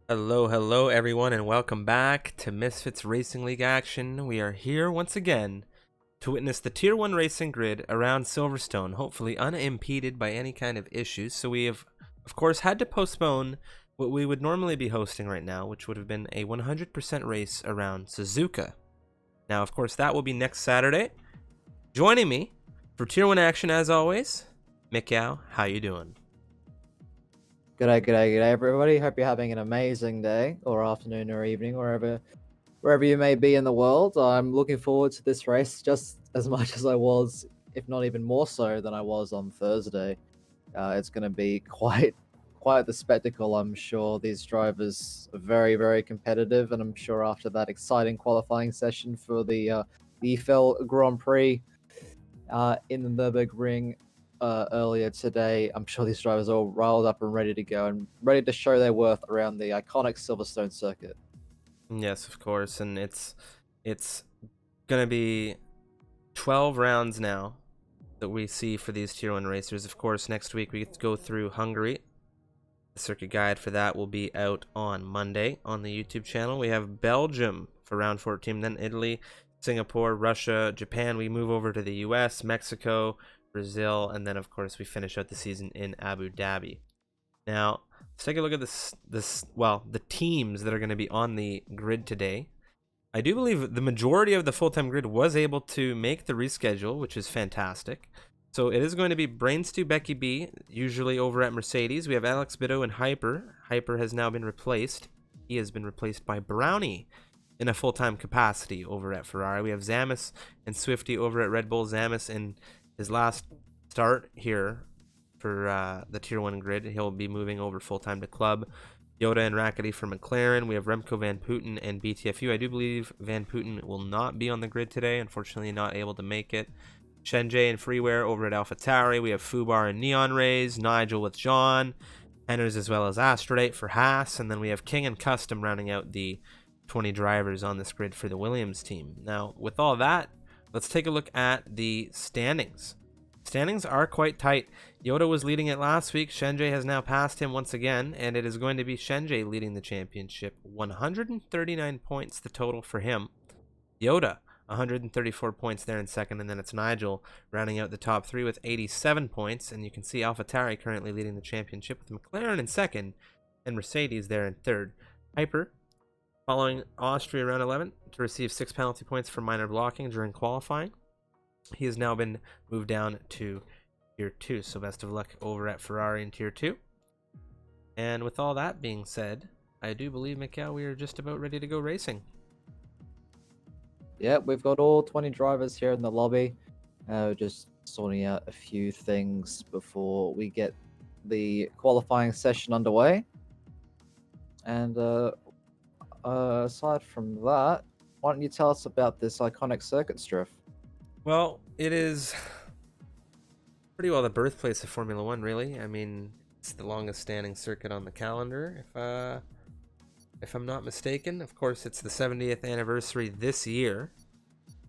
Hello everyone, and welcome back to Misfits Racing League action. We are here once again to witness the Tier 1 racing grid around Silverstone, hopefully unimpeded by any kind of issues. So we have, of course, had to postpone what we would normally be hosting right now, which would have been a 100% race around Suzuka. Now, of course, that will be next Saturday. Joining me for Tier 1 action, as always, Mikau, how you doing? G'day, everybody. Hope you're having an amazing day, or afternoon, or evening, wherever you may be in the world. I'm looking forward to this race just as much as I was, if not even more so than I was on Thursday. It's going to be quite the spectacle. I'm sure these drivers are very competitive, and I'm sure after that exciting qualifying session for the EFL Grand Prix in the Nürburgring earlier today, I'm sure these drivers are all riled up and ready to go and ready to show their worth around the iconic Silverstone circuit. Yes, of course, and it's gonna be 12 rounds now that we see for these Tier 1 racers. Of course, next week we get to go through Hungary. The circuit guide for that will be out on Monday on the YouTube channel. We have Belgium for round 14, then Italy, Singapore, Russia, Japan. We move over to the US, Mexico, Brazil, and then of course we finish out the season in Abu Dhabi. Now, let's take a look at the teams that are going to be on the grid today. I do believe the majority of the full-time grid was able to make the reschedule, which is fantastic. So it is going to be Brainstew, Becky B, usually over at Mercedes. We have Alex Biddo and Hyper. Hyper has now been replaced. He has been replaced by Brownie in a full-time capacity over at Ferrari. We have Zamis and Swifty over at Red Bull. Zamis in his last start here for the Tier 1 grid. He'll be moving over full-time to Club. Yoda and Rackety for McLaren. We have Remco Van Putten and BTFU. I do believe Van Putten will not be on the grid today. Unfortunately, not able to make it. Shenjay and Freeware over at AlphaTauri. We have Fubar and Neon Rays. Nigel with John. Henners as well as Astrodate for Haas. And then we have King and Custom rounding out the 20 drivers on this grid for the Williams team. Now, with all that, let's take a look at the standings. Standings are quite tight. Yoda was leading it last week. Shenjay has now passed him once again, and it is going to be Shenjay leading the championship. 139 points the total for him. Yoda, 134 points there in second, and then it's Nigel rounding out the top three with 87 points. And you can see AlphaTauri currently leading the championship with McLaren in second and Mercedes there in third. Hyper following Austria round 11 to receive 6 penalty points for minor blocking during qualifying. He has now been moved down to Tier 2, so best of luck over at Ferrari in Tier 2. And with all that being said, I do believe, Mikhail, we are just about ready to go racing. Yeah, we've got all 20 drivers here in the lobby. Just sorting out a few things before we get the qualifying session underway. And aside from that, why don't you tell us about this iconic circuit, Striff? Well, it is pretty well the birthplace of Formula One, really. I mean, it's the longest standing circuit on the calendar, if I'm not mistaken. Of course, it's the 70th anniversary this year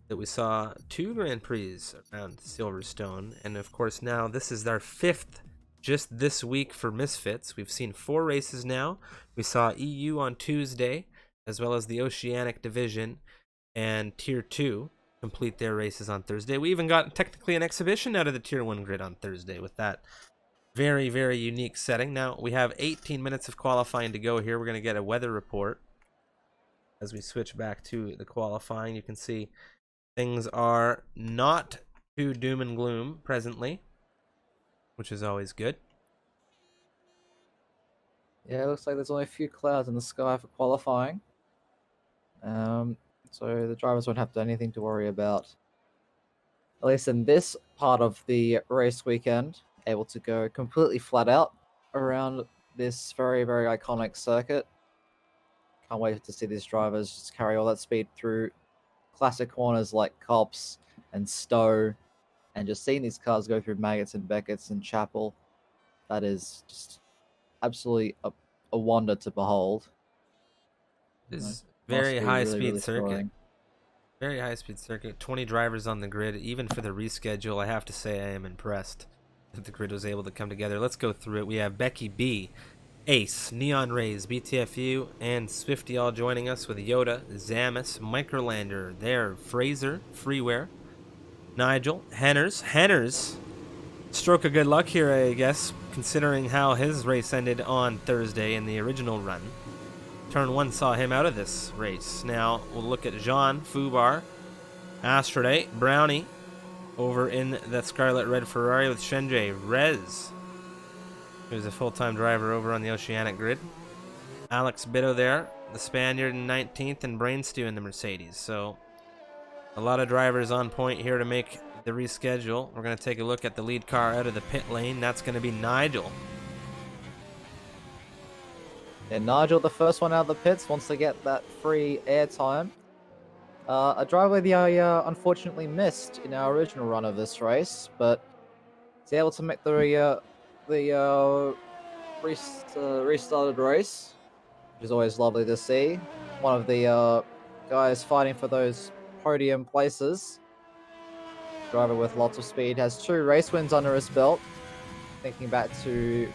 that we saw 2 Grand Prix around Silverstone. And of course, now this is our 5th just this week for Misfits. We've seen 4 races now. We saw EU on Tuesday, as well as the Oceanic Division and Tier 2 complete their races on Thursday. We even got technically an exhibition out of the Tier 1 grid on Thursday with that very unique setting. Now we have 18 minutes of qualifying to go here. We're going to get a weather report as we switch back to the qualifying. You can see things are not too doom and gloom presently, which is always good. Yeah, it looks like there's only a few clouds in the sky for qualifying. So the drivers won't have anything to worry about. At least in this part of the race weekend, able to go completely flat out around this very iconic circuit. Can't wait to see these drivers just carry all that speed through classic corners like Copse and Stowe, and just seeing these cars go through Maggots and Beckett's and Chapel. That is just absolutely a wonder to behold. This is very high-speed circuit. Very high-speed circuit. 20 drivers on the grid. Even for the reschedule, I have to say I am impressed that the grid was able to come together. Let's go through it. We have Becky B Ace, Neon Rays, BTFU, and Swifty all joining us with Yoda, Zamus, Microlander, there, Fraser, Freeware, Nigel, Henners, stroke of good luck here, I guess, considering how his race ended on Thursday in the original run. Turn 1 saw him out of this race. Now we'll look at Jean, Fubar, Astrodate, Brownie, over in that Scarlet Red Ferrari with Shenjay, Rez, who's a full-time driver over on the Oceanic grid. Alex Bitto there, the Spaniard in 19th, and Brainstew in the Mercedes. So a lot of drivers on point here to make the reschedule. We're going to take a look at the lead car out of the pit lane. That's going to be Nigel. And Nigel, the first one out of the pits, wants to get that free airtime. A driver that I unfortunately missed in our original run of this race, but he's able to make the restarted race, which is always lovely to see. One of the guys fighting for those podium places. Driver with lots of speed, has 2 race wins under his belt. Thinking back to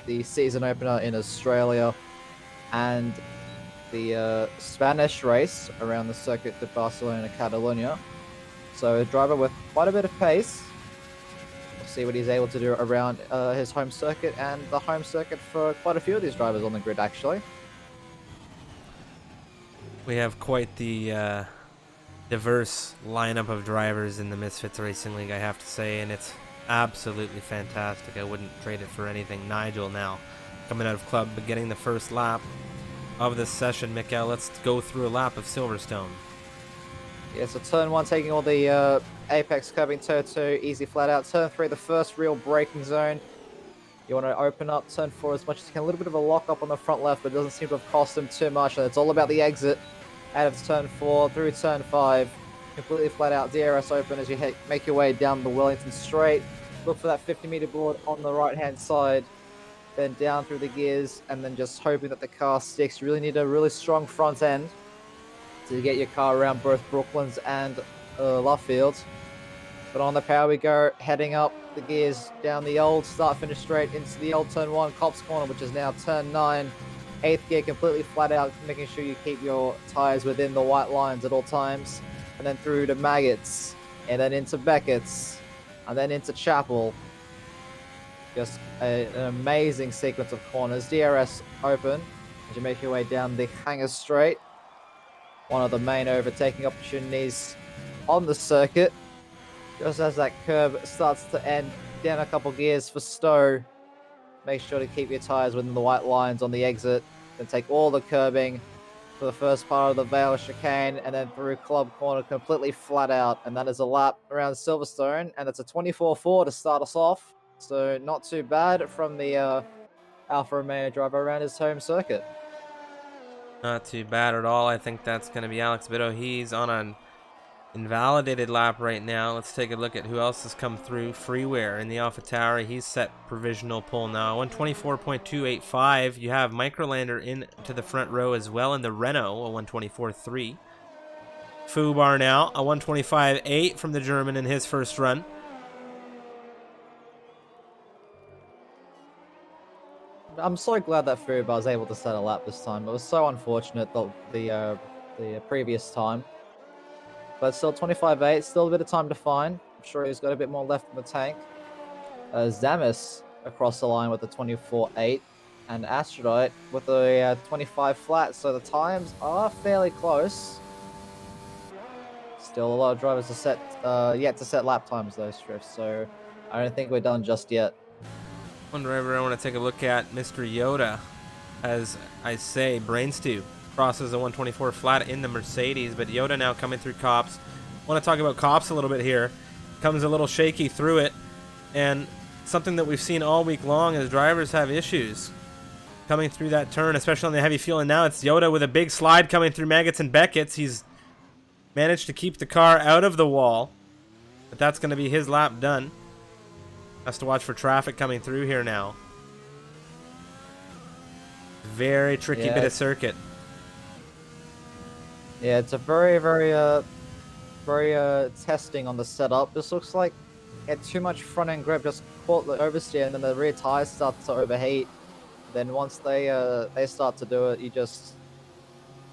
the season opener in Australia and the Spanish race around the Circuit de Barcelona, Catalonia. So a driver with quite a bit of pace. We'll see what he's able to do around his home circuit and the home circuit for quite a few of these drivers on the grid, actually. We have quite the diverse lineup of drivers in the Misfits Racing League, I have to say, and it's absolutely fantastic. I wouldn't trade it for anything. Nigel now coming out of club, but getting the first lap of this session. Mikael, let's go through a lap of Silverstone. Yeah, so turn 1 taking all the apex curbing, turn 2 easy flat out, turn 3 the first real braking zone. You want to open up turn 4 as much as you can. A little bit of a lock up on the front left, but it doesn't seem to have cost him too much. And it's all about the exit out of turn 4 through turn 5. Completely flat out DRS open as you make your way down the Wellington straight. Look for that 50-meter board on the right-hand side. Then down through the gears, and then just hoping that the car sticks. You really need a really strong front end to get your car around both Brooklands and Luffield. But on the power we go, heading up the gears down the old start-finish straight into the old turn 1 Cops Corner, which is now turn 9. 8th gear completely flat out, making sure you keep your tires within the white lines at all times. And then through to Maggots, and then into Beckett's, and then into Chapel. Just an amazing sequence of corners. DRS open as you make your way down the hangar straight. One of the main overtaking opportunities on the circuit. Just as that curb starts to end, down a couple gears for Stowe. Make sure to keep your tires within the white lines on the exit. Then take all the curbing for the first part of the Vale chicane, and then through Club Corner completely flat out. And that is a lap around Silverstone, and it's a 24.4 to start us off. So not too bad from the Alfa Romeo driver around his home circuit. Not too bad at all. I think that's going to be Alex Bitto. He's on an invalidated lap right now. Let's take a look at who else has come through. Freeware in the AlphaTauri. He's set provisional pole now. 124.285. You have Microlander into the front row as well in the Renault, a 124.3. Fubar now, a 125.8 from the German in his first run. I'm so glad that Fubar was able to set a lap this time. It was so unfortunate the previous time. But still 25.8, still a bit of time to find. I'm sure he's got a bit more left in the tank. Zamus across the line with the 24.8 and Astrodite with the 25 flat. So the times are fairly close. Still a lot of drivers are yet to set lap times though, Striff. So I don't think we're done just yet. One driver I want to take a look at, Mr. Yoda. As I say, Brainstew crosses the 124 flat in the Mercedes, but Yoda now coming through Cops. Want to talk about Cops a little bit here. Comes a little shaky through it, and something that we've seen all week long is drivers have issues coming through that turn, especially on the heavy fuel. And now it's Yoda with a big slide coming through Maggots and Beckett's. He's managed to keep the car out of the wall, but that's going to be his lap done. Has to watch for traffic coming through here now. Very tricky bit of circuit. Yeah, it's a very testing on the setup. This looks like it had too much front end grip, just caught the oversteer, and then the rear tires start to overheat. Then once they start to do it, you just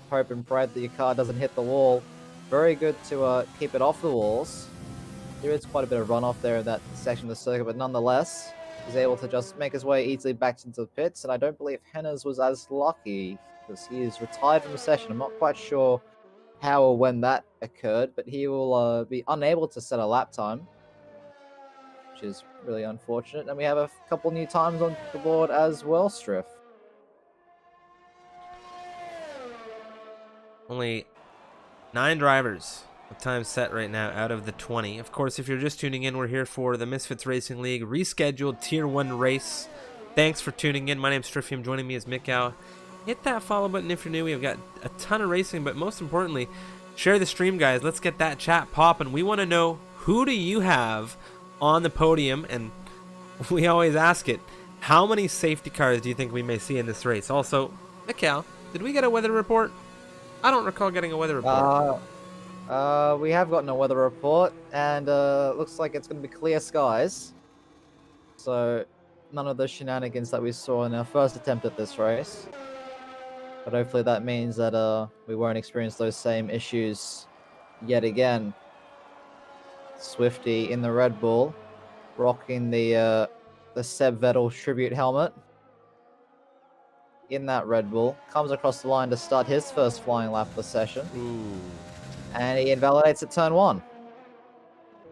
hope and pray that your car doesn't hit the wall. Very good to keep it off the walls. There is quite a bit of runoff there in that section of the circuit, but nonetheless, he's able to just make his way easily back into the pits. And I don't believe Hennes was as lucky because he is retired from the session. I'm not quite sure how or when that occurred, but he will be unable to set a lap time, which is really unfortunate. And we have a couple new times on the board as well, Striff. Only 9 drivers with time set right now out of the 20. Of course, if you're just tuning in, we're here for the Misfits Racing League rescheduled Tier 1 race. Thanks for tuning in. My name's Striffium. Joining me is Mikau. Hit that follow button if you're new. We've got a ton of racing, but most importantly, share the stream, guys. Let's get that chat popping. We want to know, who do you have on the podium? And we always ask it, how many safety cars do you think we may see in this race? Also, Mikau, did we get a weather report? I don't recall getting a weather report. We have gotten a weather report, and looks like it's going to be clear skies. So, none of the shenanigans that we saw in our first attempt at this race. But hopefully that means that we won't experience those same issues yet again. Swifty in the Red Bull, rocking the Seb Vettel tribute helmet. In that Red Bull, comes across the line to start his first flying lap of the session. Ooh. And he invalidates at turn 1.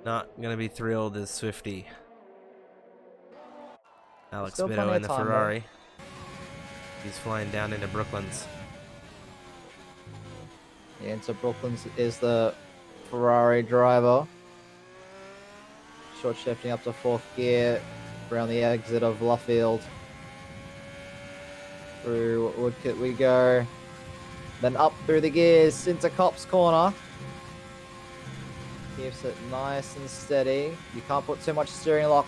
Not going to be thrilled as Swifty. Alex Still Bitto plenty in of the time, Ferrari. He's flying down into Brooklands. Yeah, into Brooklands is the Ferrari driver. Short shifting up to 4th gear around the exit of Luffield. Through Woodcote we go. Then up through the gears into Cop's corner. Keeps it nice and steady. You can't put too much steering lock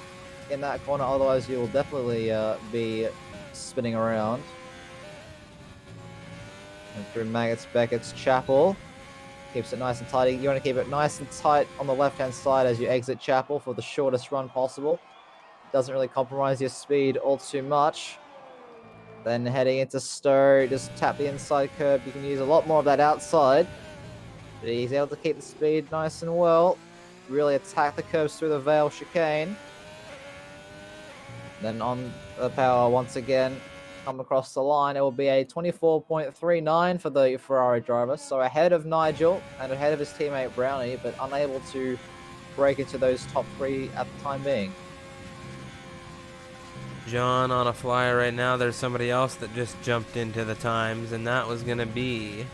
in that corner, otherwise you will definitely be spinning around. And through Maggots Beckett's Chapel. Keeps it nice and tight. You want to keep it nice and tight on the left-hand side as you exit Chapel for the shortest run possible. Doesn't really compromise your speed all too much. Then heading into Stowe, just tap the inside curb. You can use a lot more of that outside. But he's able to keep the speed nice and well. Really attack the curbs through the Vale chicane. Then on the power once again, come across the line. It will be a 24.39 for the Ferrari driver. So ahead of Nigel and ahead of his teammate Brownie, but unable to break into those top 3 at the time being. John on a flyer right now. There's somebody else that just jumped into the times, and that was going to be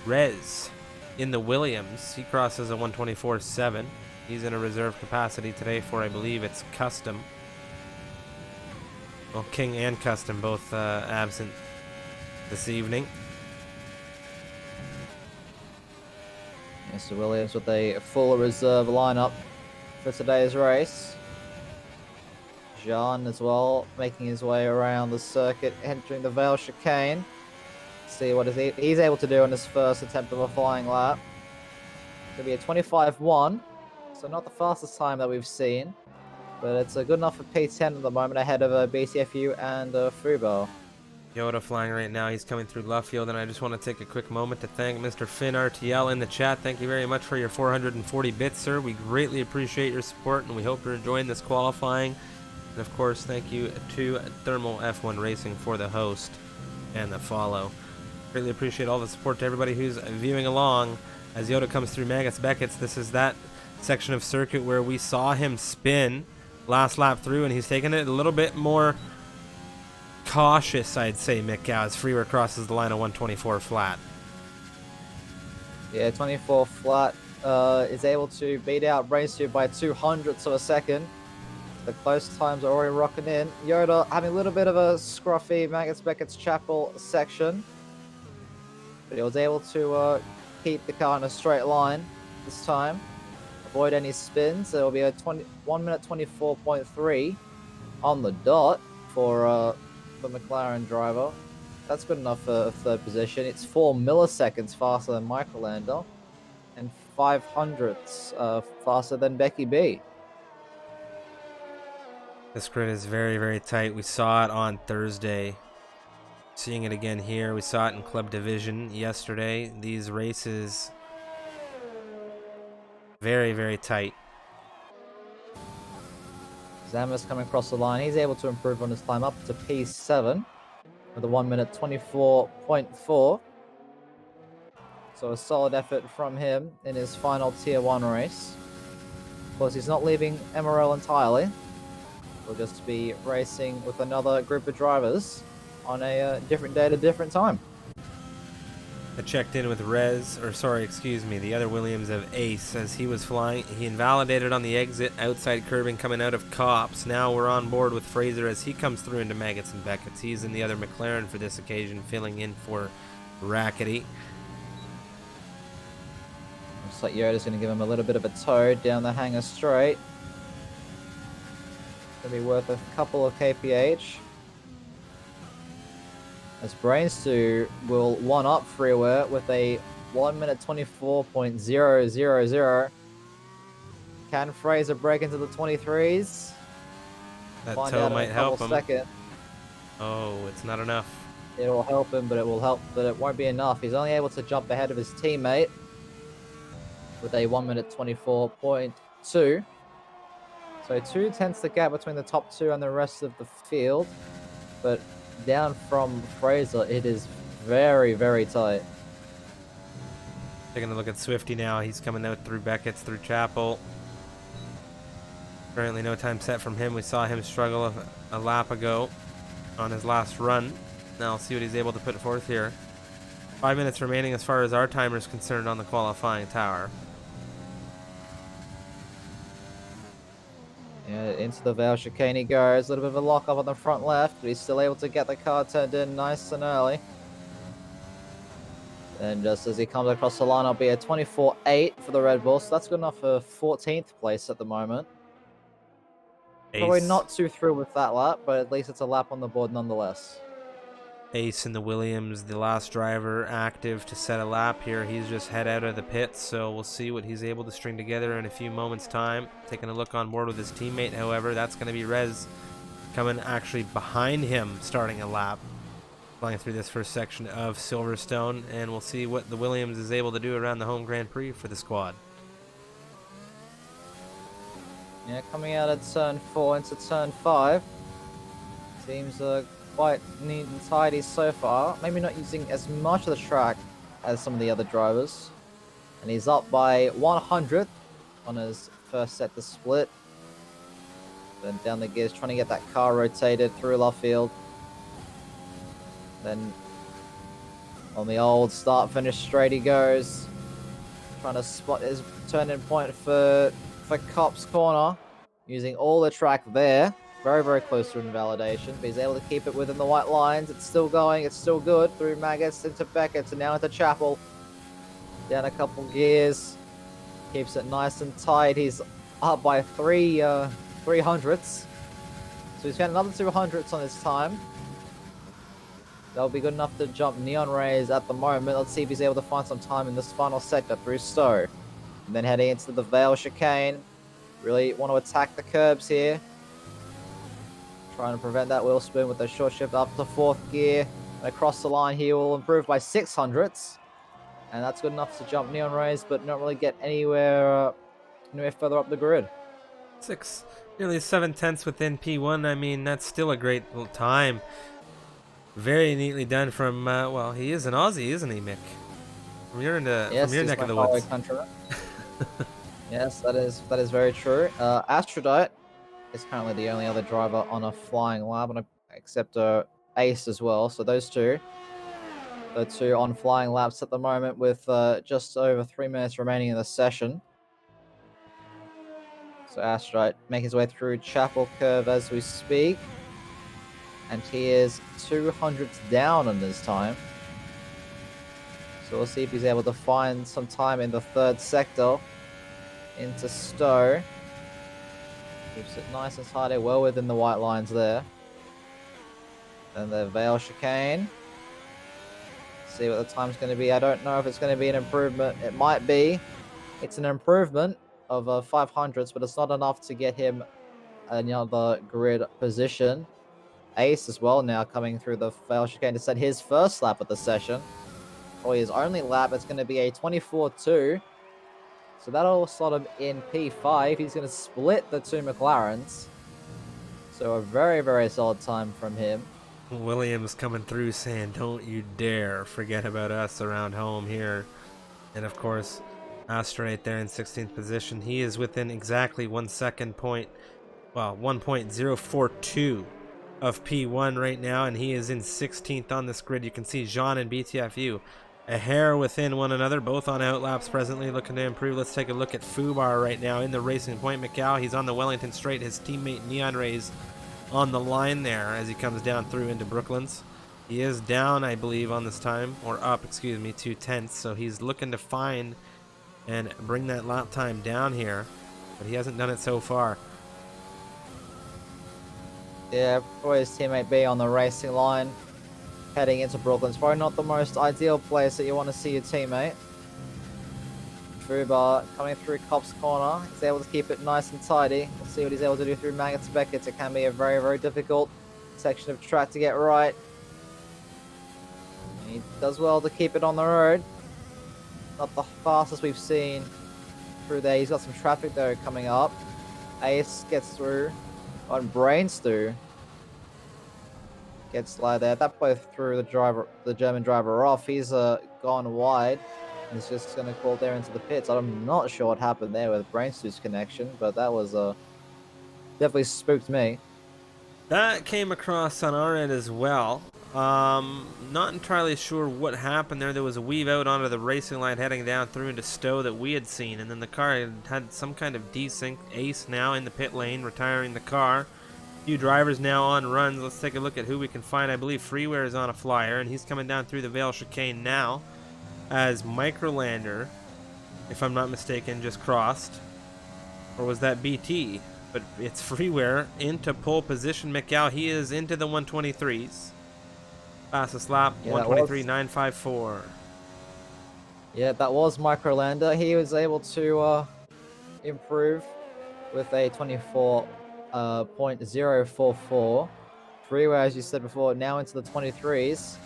Rez in the Williams. He crosses a 124.7. He's in a reserve capacity today for, I believe, it's custom. Well, King and custom both absent this evening. Mr. Williams with a full reserve lineup for today's race. Jean as well, making his way around the circuit, entering the Vale chicane. See what he's able to do on his first attempt of a flying lap. It's going to be a 25.1, so not the fastest time that we've seen, but it's a good enough for P10 at the moment, ahead of BTFU and Fubo. Yoda flying right now. He's coming through Luffield, and I just want to take a quick moment to thank Mr. Finn RTL in the chat. Thank you very much for your 440 bits, sir. We greatly appreciate your support, and we hope you're enjoying this qualifying. And of course, thank you to Thermal F1 Racing for the host and the follow. Greatly appreciate all the support to everybody who's viewing along as Yoda comes through Maggots Beckett's. This is that section of circuit where we saw him spin last lap through, and he's taking it a little bit more cautious, I'd say, Mick, as Freeware crosses the line of 124 flat. Yeah, 24 flat is able to beat out Racer by 200ths of a second. The close times are already rocking in. Yoda having a little bit of a scruffy Maggots Beckett's Chapel section, but he was able to keep the car in a straight line this time. Avoid any spins. There will be a 1 minute 24.3 on the dot for the McLaren driver. That's good enough for third position. It's 4 milliseconds faster than Microlander and 500ths faster than Becky B. This grid is very, very tight. We saw it on Thursday. Seeing it again here. We saw it in Club Division yesterday. These races, very, very tight. Zamas coming across the line. He's able to improve on his time up to P7 with a 1 minute 24.4. So a solid effort from him in his final Tier 1 race. Of course, he's not leaving MRL entirely. He'll just be racing with another group of drivers on a different day at a different time. I checked in with the other Williams of Ace as he was flying. He invalidated on the exit, outside curbing coming out of Cops. Now we're on board with Fraser as he comes through into Maggots and Beckett's. He's in the other McLaren for this occasion, filling in for Rackety. Looks like Yoda's going to give him a little bit of a tow down the hangar straight. Going to be worth a couple of kph. As Brainstew will one-up Freeware with a 1 minute 24.000. Can Fraser break into the 23s? That Find tow out might in a help couple him. seconds. Oh, it's not enough. It'll help him, but it won't be enough. He's only able to jump ahead of his teammate with a 1 minute 24.2. So 2/10 the gap between the top two and the rest of the field. But down from Fraser, it is very, very tight. Taking a look at Swifty now. He's coming out through Beckett's, through Chapel. Currently no time set from him. We saw him struggle a lap ago on his last run. Now I'll see what he's able to put forth here. 5 minutes remaining as far as our timer is concerned on the qualifying tower. Yeah, into the Vale chicane he goes. A little bit of a lock up on the front left, but he's still able to get the car turned in nice and early. And just as he comes across the line, it'll be a 24.8 for the Red Bull. So that's good enough for 14th place at the moment. Probably Ace. not too thrilled with that lap, but at least it's a lap on the board nonetheless. Ace in the Williams, the last driver active to set a lap here. He's just head out of the pits, so we'll see what he's able to string together in a few moments' time. Taking a look on board with his teammate, however, that's going to be Rez coming actually behind him, starting a lap. Flying through this first section of Silverstone, and we'll see what the Williams is able to do around the home Grand Prix for the squad. Yeah, coming out at turn 4 into turn 5. Seems quite neat and tidy so far. Maybe not using as much of the track as some of the other drivers. And he's up by 100th on his first set to split. Then down the gears, trying to get that car rotated through left field. Then on the old start-finish straight he goes. Trying to spot his turn-in point for Cop's corner. Using all the track there. Very, very close to invalidation, but he's able to keep it within the white lines. It's still going, it's still good. Through Maggots into Beckett's and now into Chapel. Down a couple gears. Keeps it nice and tight. He's up by 300ths. So he's got another 200ths on his time. That'll be good enough to jump Neon Rays at the moment. Let's see if he's able to find some time in this final sector through Stowe. And then heading into the Vale chicane. Really want to attack the curbs here. Trying to prevent that wheel spin with a short shift up to 4th gear. And across the line he will improve by 600ths. And that's good enough to jump Neon Rays, but not really get anywhere further up the grid. Nearly 7/10 within P1. I mean, that's still a great time. Very neatly done from, well, he is an Aussie, isn't he, Mick? From your neck of the woods. Yes, that is very true. Aphrodite is currently the only other driver on a flying lap, except Ace as well. So those two, the two on flying laps at the moment, with just over 3 minutes remaining in the session. So Aphrodite making his way through Chapel Curve as we speak, and he is 200ths down on his time. So we'll see if he's able to find some time in the 3rd sector into Stowe. Keeps it nice and tidy, well within the white lines there. Then the Vale chicane. See what the time's going to be. I don't know if it's going to be an improvement. It might be. It's an improvement of 500ths, but it's not enough to get him another grid position. Ace as well now coming through the fail chicane to set his first lap of the session. Or his only lap. It's going to be a 24-2. So that'll slot him in P5. He's going to split the two McLarens. So a very, very solid time from him. Williams coming through saying, don't you dare forget about us around home here. And of course, Astra right there in 16th position. He is within exactly 1 second point, well, 1.042 of P1 right now, and he is in 16th on this grid. You can see Jean and BTFU a hair within one another, both on outlaps presently, looking to improve. Let's take a look at Fubar right now in the Racing Point Macau. He's on the Wellington Straight. His teammate Neon Rays on the line there as he comes down through into Brooklands. He is down, I believe, on this time, or up, excuse me, 2/10. So he's looking to find and bring that lap time down here, but he hasn't done it so far. Yeah, probably his teammate B on the racing line heading into Brooklyn's probably not the most ideal place that you want to see your teammate. Fubar coming through Cop's corner. He's able to keep it nice and tidy. We'll see what he's able to do through Maggots Beckett. It can be a very, very difficult section of track to get right. He does well to keep it on the road. Not the fastest we've seen through there. He's got some traffic though coming up. Ace gets through on Brainstew. Gets slide there. That both threw the German driver off. He's gone wide. He's just going to call there into the pits. I'm not sure what happened there with Brainstew's connection, but that was definitely spooked me. That came across on our end as well. Not entirely sure what happened there. There was a weave out onto the racing line heading down through into Stowe that we had seen, and then the car had some kind of desync. Ace now in the pit lane, retiring the car. Few drivers now on runs. Let's take a look at who we can find. I believe Freeware is on a flyer, and he's coming down through the Vale chicane now as Microlander, if I'm not mistaken, just crossed. Or was that BT? But it's Freeware into pole position. Macau, he is into the 123s. Fastest lap, Yeah, 123.954. Yeah, that was Microlander. He was able to improve with a 24.044. Freeway, as you said before, now into the 23s.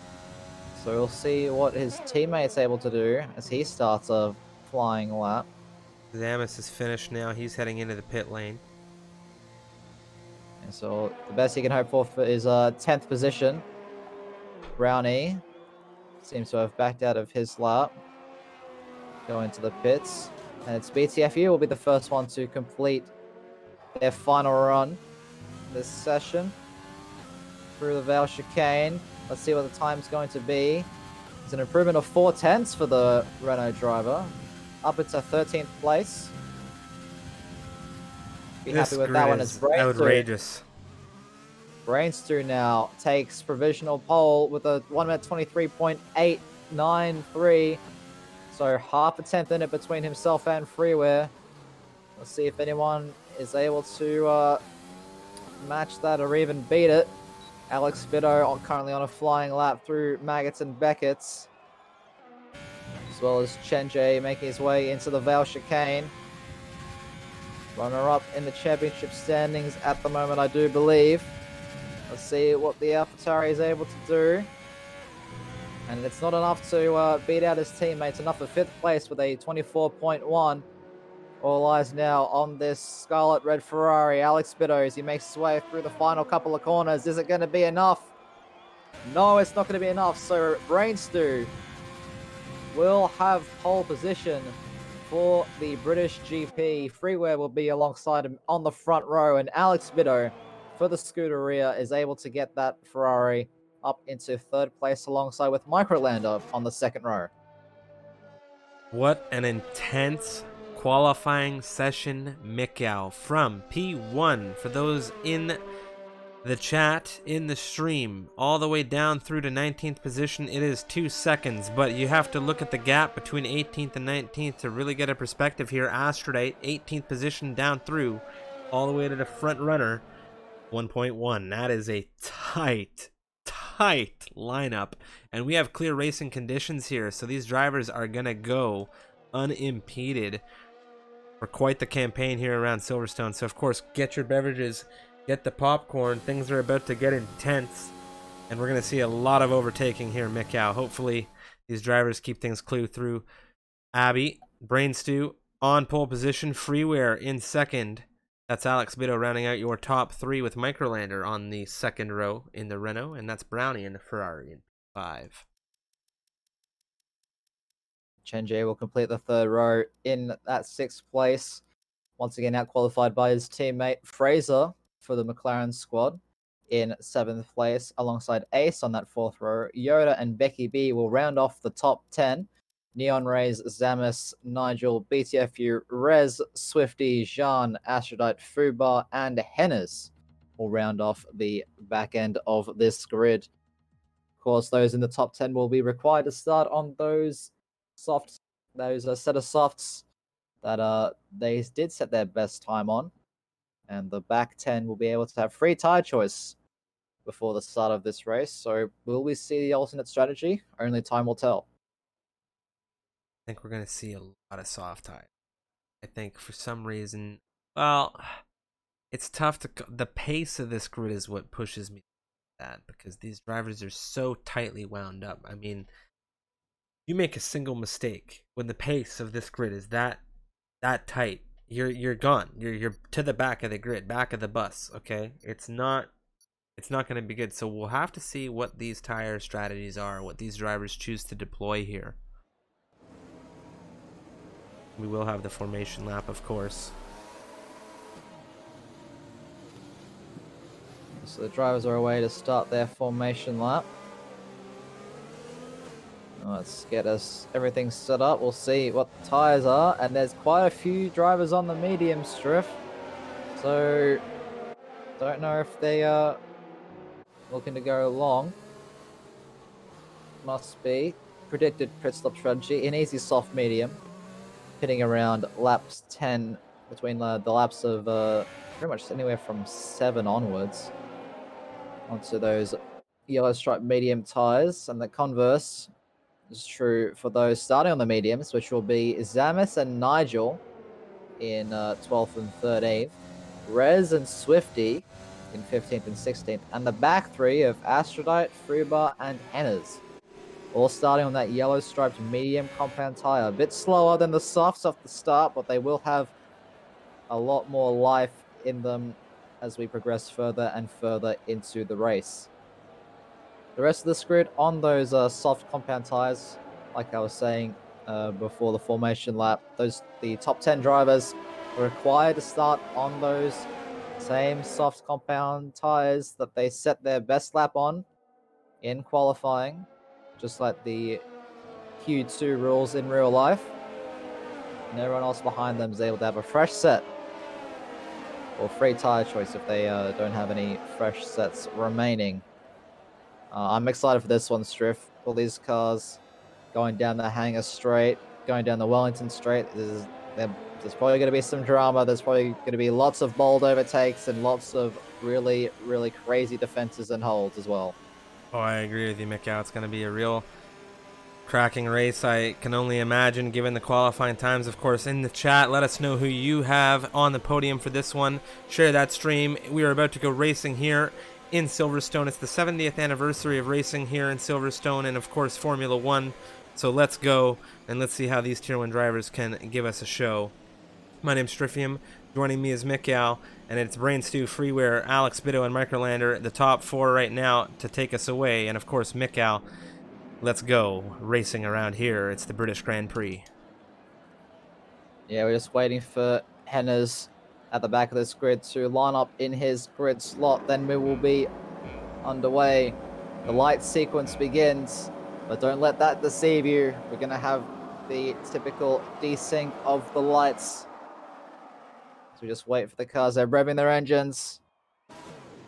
So we'll see what his teammate's able to do as he starts a flying lap. Zamis is finished now. He's heading into the pit lane. And so the best he can hope for is 10th position. Brownie seems to have backed out of his lap. Go into the pits. And it's BTFU will be the first one to complete their final run this session through the Vale chicane. Let's see what the time's going to be. It's an improvement of 4/10 for the Renault driver, up into 13th place. Be This happy with that one. It's outrageous. Brainstew now takes provisional pole with a 1 minute 23.893. So half a tenth in it between himself and Freeware. Let's see if anyone is able to match that or even beat it. Alex Bitto currently on a flying lap through Maggots and Beckett's, as well as Chenjay making his way into the Vale chicane. Runner-up in the championship standings at the moment, I do believe. Let's see what the AlphaTauri is able to do. And it's not enough to beat out his teammates. Enough for 5th place with a 24.1. All eyes now on this Scarlet Red Ferrari. Alex Bitto as he makes his way through the final couple of corners. Is it going to be enough? No, it's not going to be enough. So Brainstew will have pole position for the British GP. Freeware will be alongside him on the front row. And Alex Bitto for the Scuderia is able to get that Ferrari up into 3rd place alongside with Microlander on the 2nd row. What an intense qualifying session, Mikau, from P1 for those in the chat, in the stream, all the way down through to 19th position. It is 2 seconds, but you have to look at the gap between 18th and 19th to really get a perspective here. Astrodate, 18th position down through, all the way to the front runner, 1.1. That is a tight lineup, and we have clear racing conditions here, so these drivers are gonna go unimpeded for quite the campaign here around Silverstone. So of course, get your beverages Get the popcorn. Things are about to get intense. And we're going to see a lot of overtaking here, Mikau. Hopefully, these drivers keep things clear through. Abby, Brainstew on pole position. Freeware in second. That's Alex Bitto rounding out your top three with Microlander on the second row in the Renault. And that's Brownie in the Ferrari in 5. Chenjay will complete the third row in that 6th place. Once again, out-qualified by his teammate Fraser for the McLaren squad in 7th place, alongside Ace on that 4th row. Yoda and Becky B will round off the top 10. Neon Rays, Zamis, Nigel, BTFU, Rez, Swifty, Jean, Aphrodite, Fubar, and Hennes will round off the back end of this grid. Of course, those in the top 10 will be required to start on those set of softs that they did set their best time on. And the back 10 will be able to have free tire choice before the start of this race. So will we see the alternate strategy? Only time will tell. I think we're going to see a lot of soft tire. I think for some reason, well, it's tough to. The pace of this grid is what pushes me to that, because these drivers are so tightly wound up. I mean, you make a single mistake when the pace of this grid is that tight, you're gone. You're to the back of the grid, back of the bus. Okay, it's not going to be good. So we'll have to see what these tire strategies are, what these drivers choose to deploy here. We will have the formation lap, of course. So the drivers are away to start their formation lap. Let's get everything set up. We'll see what the tires are. And there's quite a few drivers on the medium strip. So don't know if they are looking to go long. Must be predicted pit stop strategy. An easy soft medium. Pitting around laps 10, between the laps of pretty much anywhere from 7 onwards, onto those yellow stripe medium tires. And the converse is true for those starting on the mediums, which will be Zamis and Nigel in 12th and 13th, Rez and Swifty in 15th and 16th, and the back three of Aphrodite, Frubar, and Hennes, all starting on that yellow striped medium compound tire. A bit slower than the softs off the start, but they will have a lot more life in them as we progress further and further into the race. The rest of this grid on those soft compound tires, like I was saying before the formation lap, the top 10 drivers are required to start on those same soft compound tires that they set their best lap on in qualifying, just like the Q2 rules in real life. And everyone else behind them is able to have a fresh set or free tire choice if they don't have any fresh sets remaining. I'm excited for this one, Striff. All these cars going down the Hangar Straight, going down the Wellington Straight. There's probably going to be some drama. There's probably going to be lots of bold overtakes and lots of really, really crazy defenses and holds as well. Oh, I agree with you, Mikau. It's going to be a real cracking race, I can only imagine, given the qualifying times. Of course, in the chat, let us know who you have on the podium for this one. Share that stream. We are about to go racing here in Silverstone. It's the 70th anniversary of racing here in Silverstone, and of course Formula 1. So let's go and let's see how these Tier 1 drivers can give us a show. My name's Striffium. Joining me is Mikau, and it's Brainstew, Freeware, Alex Bitto, and Microlander, the top 4 right now to take us away. And of course, Mikau, let's go racing around here. It's the British Grand Prix. Yeah, we're just waiting for Hennes at the back of this grid to line up in his grid slot. Then we will be underway. The light sequence begins, but don't let that deceive you. We're going to have the typical desync of the lights. So we just wait for the cars. They're revving their engines.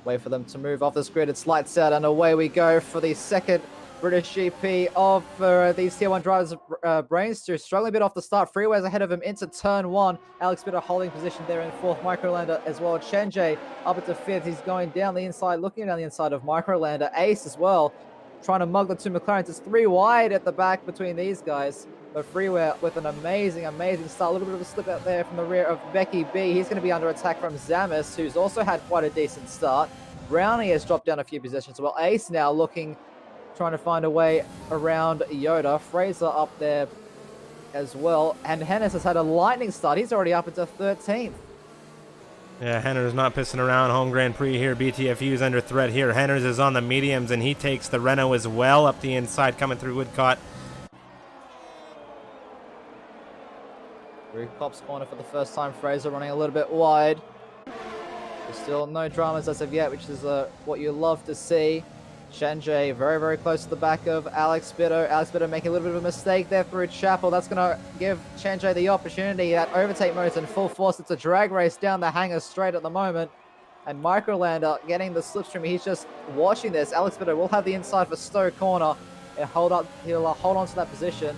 Wait for them to move off this grid. It's lights out, and away we go for the second British GP of these Tier 1 drivers. Brainstew struggling a bit off the start. Freeways ahead of him into turn 1. Alex Bitter holding position there in 4th. Microlander as well. Chenjay up into 5th. He's going down the inside, looking down the inside of Microlander. Ace as well, trying to mug the two McLarens. It's 3 wide at the back between these guys. But Freeware with an amazing start. A little bit of a slip out there from the rear of Becky B. He's going to be under attack from Zamis, who's also had quite a decent start. Brownie has dropped down a few positions. Well, Ace now trying to find a way around Yoda. Fraser up there as well. And Hennis has had a lightning start. He's already up into 13th. Yeah, Henners not pissing around. Home Grand Prix here. BTFU's under threat here. Henners is on the mediums, and he takes the Renault as well up the inside, coming through Woodcott. Through Cop's corner for the first time. Fraser running a little bit wide. There's still no dramas as of yet, which is what you love to see. Shenjay very, very close to the back of Alex Bitter. Alex Bitter making a little bit of a mistake there through Chapel. That's going to give Shenjay the opportunity. That overtake mode's in full force. It's a drag race down the hanger straight at the moment. And Microlander getting the slipstream. He's just watching this. Alex Bitter will have the inside for Stowe corner. And he'll hold on to that position.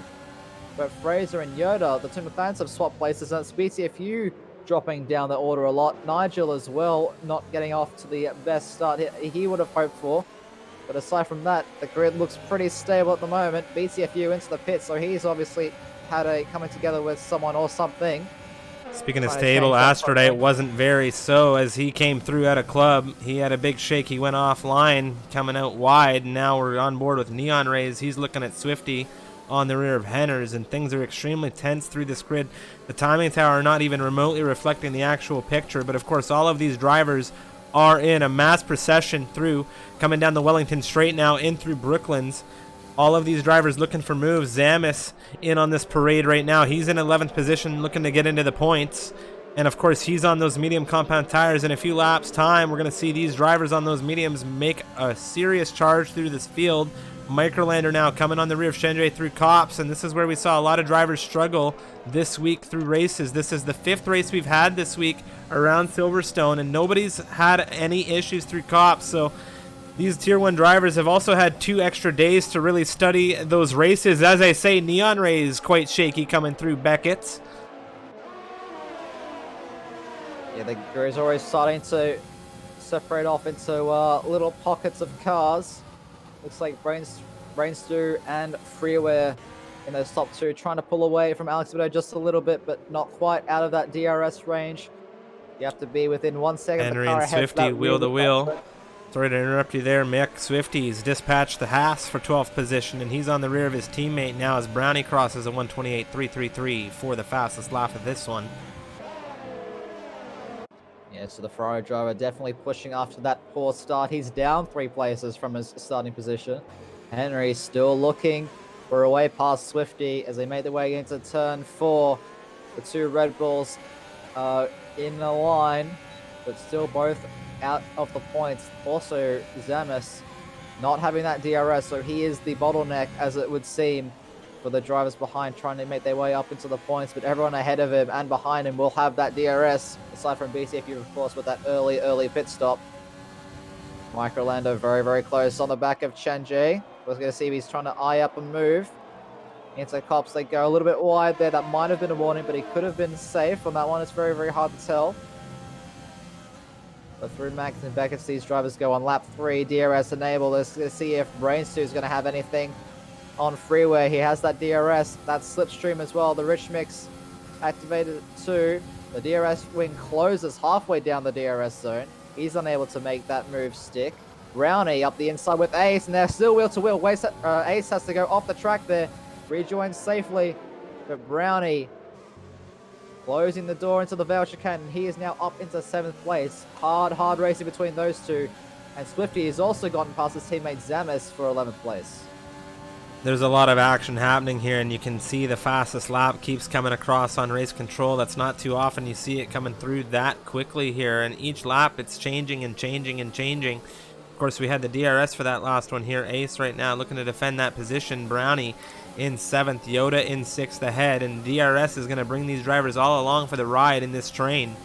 But Fraser and Yoda, the two McLarens have swapped places. And it's BTFU dropping down the order a lot. Nigel as well, not getting off to the best start he would have hoped for. But aside from that, the grid looks pretty stable at the moment. BTFU into the pit, so he's obviously had a coming together with someone or something. Speaking of stable, Astrodite wasn't very so as he came through at a club. He had a big shake. He went offline, coming out wide. And now we're on board with Neon Rays. He's looking at Swifty on the rear of Henners, and things are extremely tense through this grid. The timing tower not even remotely reflecting the actual picture, but of course all of these drivers are in a mass procession through, coming down the Wellington Straight now in through Brooklands. All of these drivers looking for moves. Zamis in on this parade right now. He's in 11th position looking to get into the points. And of course he's on those medium compound tires. In a few laps time, we're going to see these drivers on those mediums make a serious charge through this field. Microlander now coming on the rear of Shenjay through Cops, and this is where we saw a lot of drivers struggle this week through races. This is the 5th race we've had this week around Silverstone, and nobody's had any issues through Cops. So these Tier 1 drivers have also had 2 extra days to really study those races. As I say, Neon Ray is quite shaky coming through Beckett's. Yeah, the grid is always starting to separate off into little pockets of cars. Looks like Brainstew and Freeware in those top 2, trying to pull away from Alex Bido just a little bit, but not quite out of that DRS range. You have to be within 1 second of the Henry car and ahead. Swifty wheel to wheel. Sorry to interrupt you there, Mick. Swifty's dispatched the Haas for 12th position, and he's on the rear of his teammate now as Brownie crosses a 128.333 for the fastest lap of this one. Yeah, so the Ferrari driver definitely pushing after that poor start. He's down 3 places from his starting position. Henry still looking for a way past Swifty as they make their way into turn 4. The 2 Red Bulls in the line, but still both out of the points. Also, Zamis not having that DRS, so he is the bottleneck, as it would seem, for the drivers behind trying to make their way up into the points, but everyone ahead of him and behind him will have that DRS, aside from BTFU, of course, with that early pit stop. Microlando very, very close on the back of Chenjay. We're going to see if he's trying to eye up a move. Into Cops, they go a little bit wide there. That might have been a warning, but he could have been safe on that one. It's very, very hard to tell. But through Max and Beckett, these drivers go on lap 3, DRS enabled. Let's see if Brainstew is going to have anything on Freeway. He has that DRS, that slipstream as well. The Rich Mix activated too. The DRS wing closes halfway down the DRS zone. He's unable to make that move stick. Brownie up the inside with Ace, and they're still wheel to wheel. Ace has to go off the track there. Rejoins safely, but Brownie closing the door into the Vale chicane. He is now up into 7th place. Hard racing between those two. And Swifty has also gotten past his teammate Zamis for 11th place. There's a lot of action happening here, and you can see the fastest lap keeps coming across on race control. That's not too often you see it coming through that quickly here, and each lap it's changing and changing and changing. Of course, we had the DRS for that last one here. Ace right now looking to defend that position. Brownie in 7th, Yoda in 6th ahead, and DRS is going to bring these drivers all along for the ride in this train.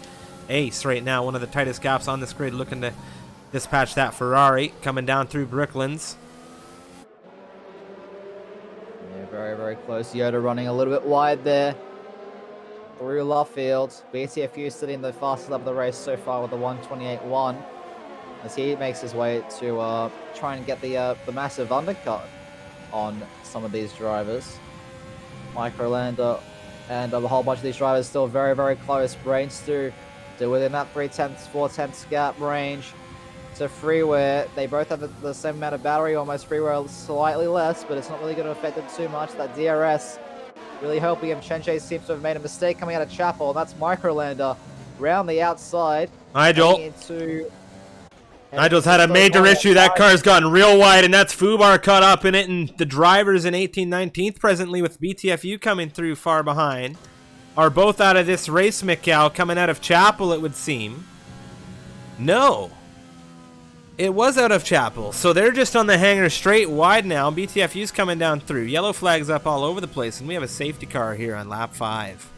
Ace right now, one of the tightest gaps on this grid, looking to dispatch that Ferrari coming down through Brooklands. Very, very close. Yoda running a little bit wide there through Luffield. BTFU sitting the fastest lap of the race so far with the 128.1 as he makes his way to try and get the massive undercut on some of these drivers. Microlander and a whole bunch of these drivers still very, very close. Brains to within that 3/10, 4/10 gap range to Freeware. They both have the same amount of battery, almost. Freeware slightly less, but it's not really going to affect them too much. That DRS really helping him. Chenche seems to have made a mistake coming out of Chapel, and that's Microlander round the outside. Nigel. Nigel's had a into major the issue. That car's gotten real wide, and that's Fubar caught up in it, and the drivers in 18th, 19th presently with BTFU coming through far behind are both out of this race, Mikau, coming out of Chapel, it would seem. No. It was out of Chapel, so they're just on the hanger straight wide now. BTFU's coming down through. Yellow flags up all over the place, and we have a safety car here on lap 5.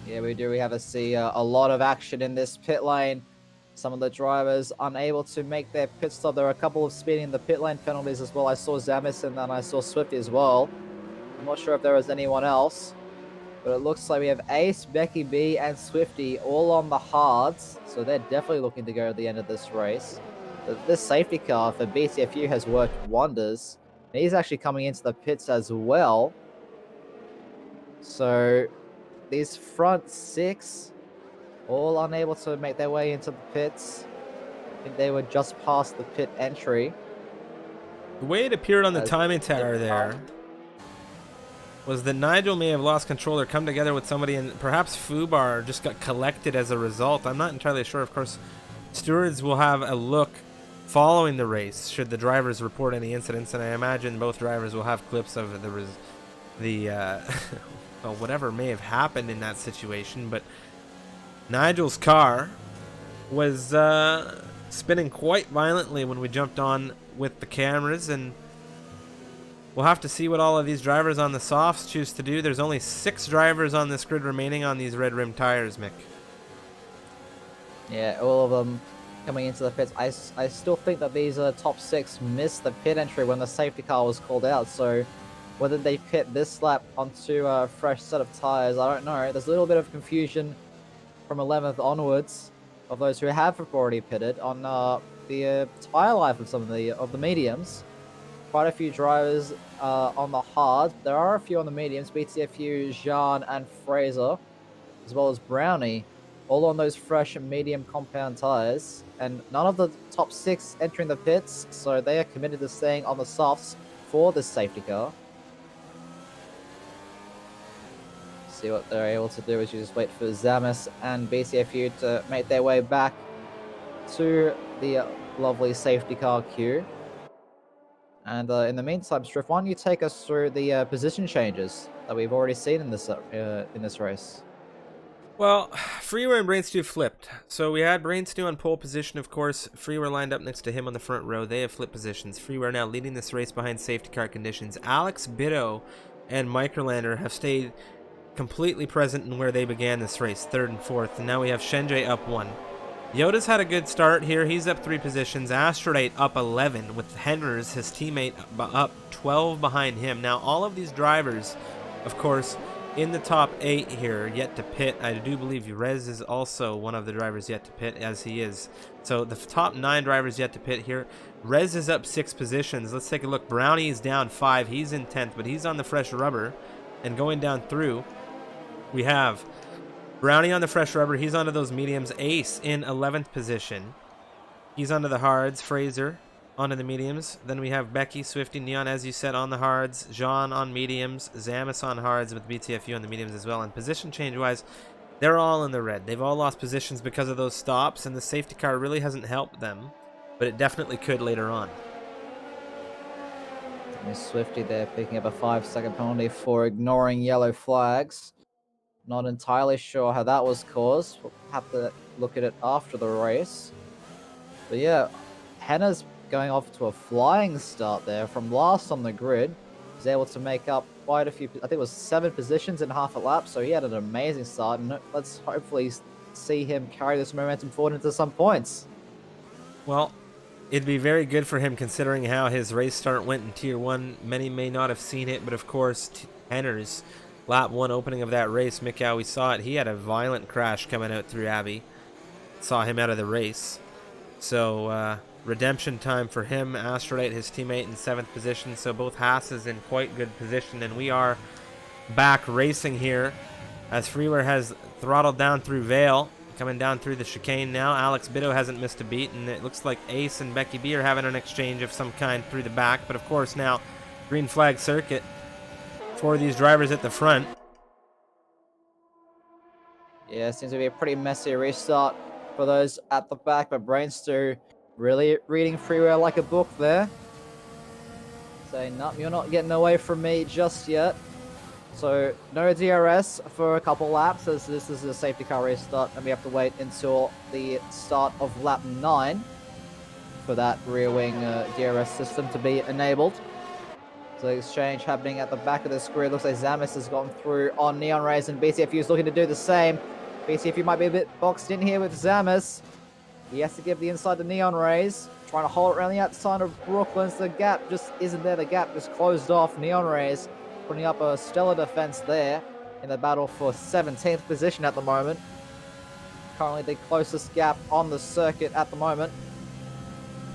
Yeah, we do. We have a lot of action in this pit lane. Some of the drivers unable to make their pit stop. There are a couple of speeding in the pit lane penalties as well. I saw Zamis and then I saw Swifty as well. I'm not sure if there was anyone else, but it looks like we have Ace, Becky B, and Swifty all on the hards. So they're definitely looking to go at the end of this race. This safety car for BTFU has worked wonders. He's actually coming into the pits as well. So these front 6 all unable to make their way into the pits. I think they were just past the pit entry. The way it appeared on the timing tower there was that Nigel may have lost control or come together with somebody, and perhaps Fubar just got collected as a result. I'm not entirely sure. Of course, stewards will have a look following the race should the drivers report any incidents, and I imagine both drivers will have clips of well, whatever may have happened in that situation. But Nigel's car was spinning quite violently when we jumped on with the cameras, and we'll have to see what all of these drivers on the softs choose to do. There's only 6 drivers on this grid remaining on these red rim tires, Mick. Yeah, all of them coming into the pits. I still think that these top 6 missed the pit entry when the safety car was called out, so whether they pit this lap onto a fresh set of tires, I don't know. There's a little bit of confusion from 11th onwards of those who have already pitted on the tire life of some of the mediums. Quite a few drivers on the hard. There are a few on the mediums. BTFU, Jean, and Fraser, as well as Brownie, all on those fresh and medium compound tires. And none of the top 6 entering the pits, so they are committed to staying on the softs for this safety car. See what they're able to do is you just wait for Zamis and BTFU to make their way back to the lovely safety car queue. And in the meantime, Striff, why don't you take us through the position changes that we've already seen in this race? Well, Freeware and Brainstew flipped. So we had Brainstew on pole position, of course. Freeware lined up next to him on the front row. They have flipped positions. Freeware now leading this race behind safety car conditions. Alex, Bitto, and Microlander have stayed completely present in where they began this race, 3rd and 4th. And now we have Shenjay up 1. Yoda's had a good start here. He's up 3 positions. Astrodate up 11 with Henrys, his teammate, up 12 behind him. Now, all of these drivers, of course, in the top 8 here, yet to pit. I do believe Rez is also one of the drivers yet to pit, as he is. So the top 9 drivers yet to pit here. Rez is up 6 positions. Let's take a look. Brownie is down 5. He's in 10th, but he's on the fresh rubber. And going down through, we have Brownie on the fresh rubber. He's onto those mediums. Ace in 11th position. He's onto the hards. Fraser onto the mediums. Then we have Becky, Swifty, Neon, as you said, on the hards. Jean on mediums. Zamis on hards with BTFU on the mediums as well. And position change-wise, they're all in the red. They've all lost positions because of those stops, and the safety car really hasn't helped them, but it definitely could later on. Miss Swifty there picking up a 5-second penalty for ignoring yellow flags. Not entirely sure how that was caused. We'll have to look at it after the race. But yeah, Henna's going off to a flying start there from last on the grid. He's able to make up quite a few, I think it was 7 positions in half a lap, so he had an amazing start, and let's hopefully see him carry this momentum forward into some points. Well, it'd be very good for him considering how his race start went in Tier 1. Many may not have seen it, but of course, Henner's lap 1 opening of that race, Mikau, we saw it. He had a violent crash coming out through Abbey. Saw him out of the race. So, redemption time for him. Astrolite, his teammate, in 7th position, so both Haas's in quite good position, and we are back racing here as Freeware has throttled down through Vale, coming down through the chicane now. Alex Bitto hasn't missed a beat, and it looks like Ace and Becky B are having an exchange of some kind through the back, but of course now green flag circuit for these drivers at the front. Yeah, seems to be a pretty messy restart for those at the back, but Brainster really reading Freeware like a book there. Saying, nope, you're not getting away from me just yet. So, no DRS for a couple laps, as this is a safety car restart, and we have to wait until the start of lap 9 for that rear wing DRS system to be enabled. So, exchange happening at the back of the screen. Looks like Zamis has gone through on Neon Rays, and BTFU is looking to do the same. BTFU might be a bit boxed in here with Zamis. He has to give the inside to Neon Rays. Trying to hold it around the outside of Brooklyn's. The gap just isn't there. The gap is closed off. Neon Rays putting up a stellar defense there in the battle for 17th position at the moment. Currently the closest gap on the circuit at the moment.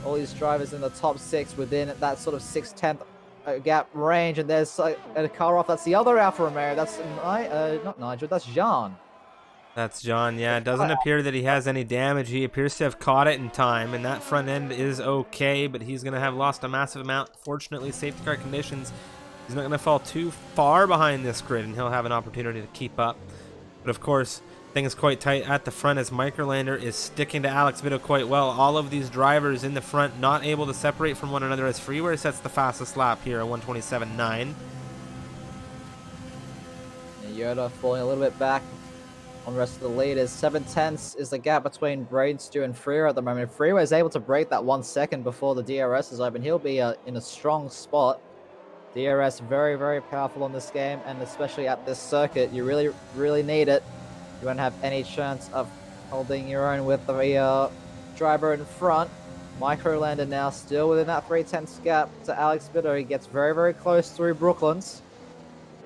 All these drivers in the top 6 within that sort of 6/10 gap range. And there's a car off. That's the other Alfa Romeo. That's not Nigel. That's Jean. That's John. Yeah, it doesn't appear that he has any damage. He appears to have caught it in time, and that front end is okay, but he's going to have lost a massive amount. Fortunately, safety car conditions, he's not going to fall too far behind this grid, and he'll have an opportunity to keep up. But of course, things quite tight at the front as Microlander is sticking to Alex Vitto quite well. All of these drivers in the front not able to separate from one another as Freeware sets the fastest lap here at 1:27.9. Yoda falling a little bit back on the rest of the leaders. 7/10 is the gap between Brainstew and Freeware at the moment. If Freeware is able to break that 1 second before the DRS is open, he'll be in a strong spot. DRS very, very powerful in this game, and especially at this circuit, you really, really need it. You won't have any chance of holding your own with the driver in front. Microlander now still within that 3/10 gap to Alex Bitto. He gets very, very close through Brooklands.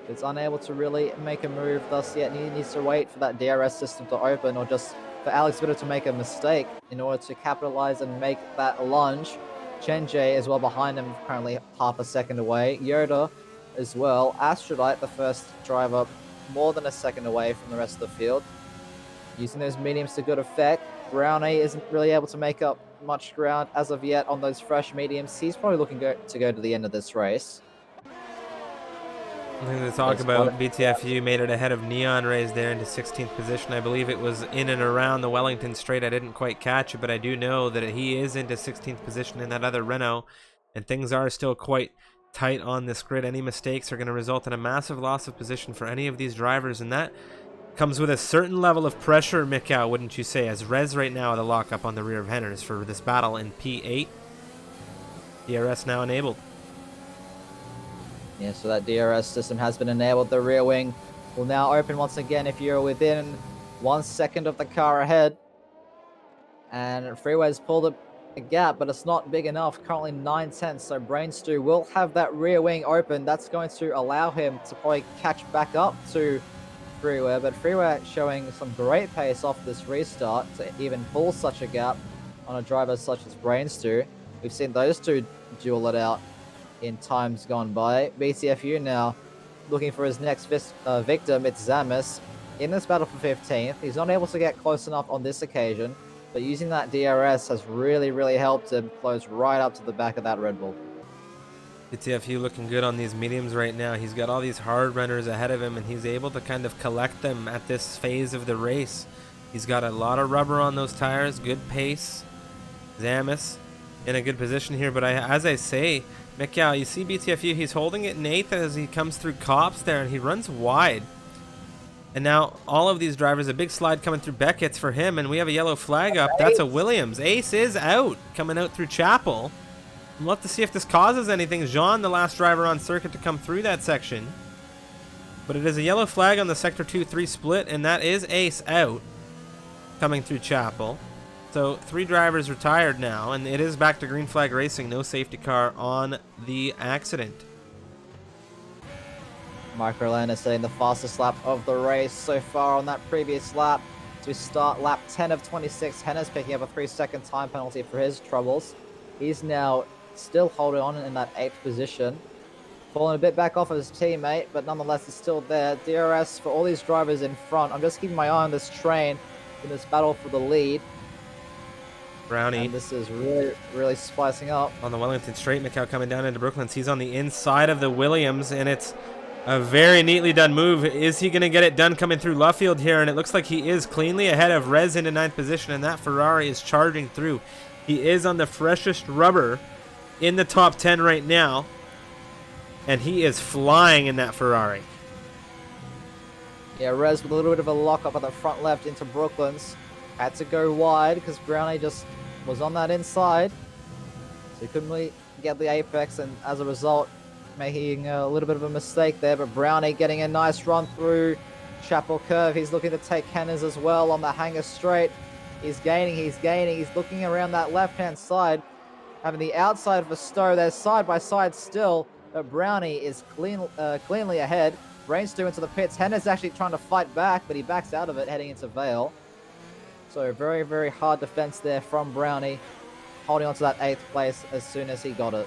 It's unable to really make a move thus yet. He needs to wait for that DRS system to open, or just for Alex Bitto to make a mistake in order to capitalize and make that lunge. Chen J as well behind him, currently half a second away. Yoda as well. Astrolite, the first driver, more than a second away from the rest of the field. Using those mediums to good effect. Brownie isn't really able to make up much ground as of yet on those fresh mediums. He's probably looking to go to the end of this race. I think to talk about BTFU made it ahead of Neon Rays there into 16th position. I believe it was in and around the Wellington Straight. I didn't quite catch it, but I do know that he is into 16th position in that other Renault, and things are still quite tight on this grid. Any mistakes are going to result in a massive loss of position for any of these drivers, and that comes with a certain level of pressure, Mikau, wouldn't you say, as Rez right now at the lockup on the rear of Henners for this battle in P8. DRS now enabled. Yeah, so that DRS system has been enabled. The rear wing will now open once again if you're within 1 second of the car ahead. And Freeway's pulled a gap, but it's not big enough. Currently 9/10, so Brainstew will have that rear wing open. That's going to allow him to probably catch back up to Freeway, but Freeway showing some great pace off this restart to even pull such a gap on a driver such as Brainstew. We've seen those two duel it out in times gone by. BTFU now looking for his next victim. It's Zamis in this battle for 15th. He's not able to get close enough on this occasion, but using that DRS has really, really helped him close right up to the back of that Red Bull. BTFU looking good on these mediums right now. He's got all these hard runners ahead of him, and he's able to kind of collect them at this phase of the race. He's got a lot of rubber on those tires, good pace. Zamis in a good position here, but as I say, Mikau, you see BTFU, he's holding it in 8th as he comes through Cops there, and he runs wide. And now all of these drivers, a big slide coming through Beckett's for him, and we have a yellow flag up. That's a Williams. Ace is out, coming out through Chapel. We'll have to see if this causes anything. Jean, the last driver on circuit to come through that section. But it is a yellow flag on the Sector 2-3 split, and that is Ace out, coming through Chapel. So 3 drivers retired now, and it is back to green flag racing. No safety car on the accident. Microlander setting the fastest lap of the race so far on that previous lap. To start lap 10 of 26, Henner's picking up a 3-second time penalty for his troubles. He's now still holding on in that 8th position. Falling a bit back off of his teammate, but nonetheless is still there. DRS for all these drivers in front. I'm just keeping my eye on this train in this battle for the lead. Brownie And this is really, really spicing up. on the Wellington straight. Mikhail coming down into Brooklands. He's on the inside of the Williams, and it's a very neatly done move. Is he going to get it done coming through Luffield here? And it looks like he is cleanly ahead of Rez into 9th position, and that Ferrari is charging through. He is on the freshest rubber in the top 10 right now, and he is flying in that Ferrari. Yeah, Rez with a little bit of a lock up at the front left into Brooklands. Had to go wide because Brownie just was on that inside. So he couldn't really get the apex, and as a result, making a little bit of a mistake there. But Brownie getting a nice run through Chapel Curve. He's looking to take Henners as well on the hanger straight. He's gaining. He's looking around that left-hand side. Having the outside of a Stowe. They're side by side still. But Brownie is cleanly ahead. Brainstew into the pits. Henners actually trying to fight back, but he backs out of it, heading into Vale. So very, very hard defense there from Brownie, holding on to that 8th place as soon as he got it.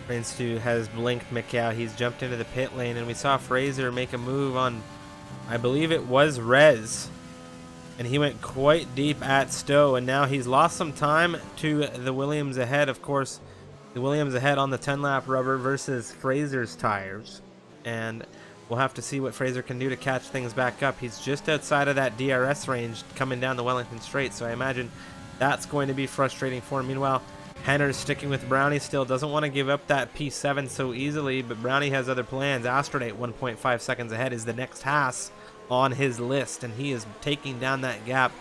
Brainstew has blinked Mikhail. He's jumped into the pit lane, and we saw Fraser make a move on, I believe it was Rez, and he went quite deep at Stowe, and now he's lost some time to the Williams ahead. Of course, the Williams ahead on the 10-lap rubber versus Fraser's tires, and we'll have to see what Fraser can do to catch things back up. He's just outside of that DRS range coming down the Wellington Straight, so I imagine that's going to be frustrating for him. Meanwhile, Henner's sticking with Brownie still, doesn't want to give up that P7 so easily, but Brownie has other plans. Astrodate 1.5 seconds ahead is the next Haas on his list, and he is taking down that gap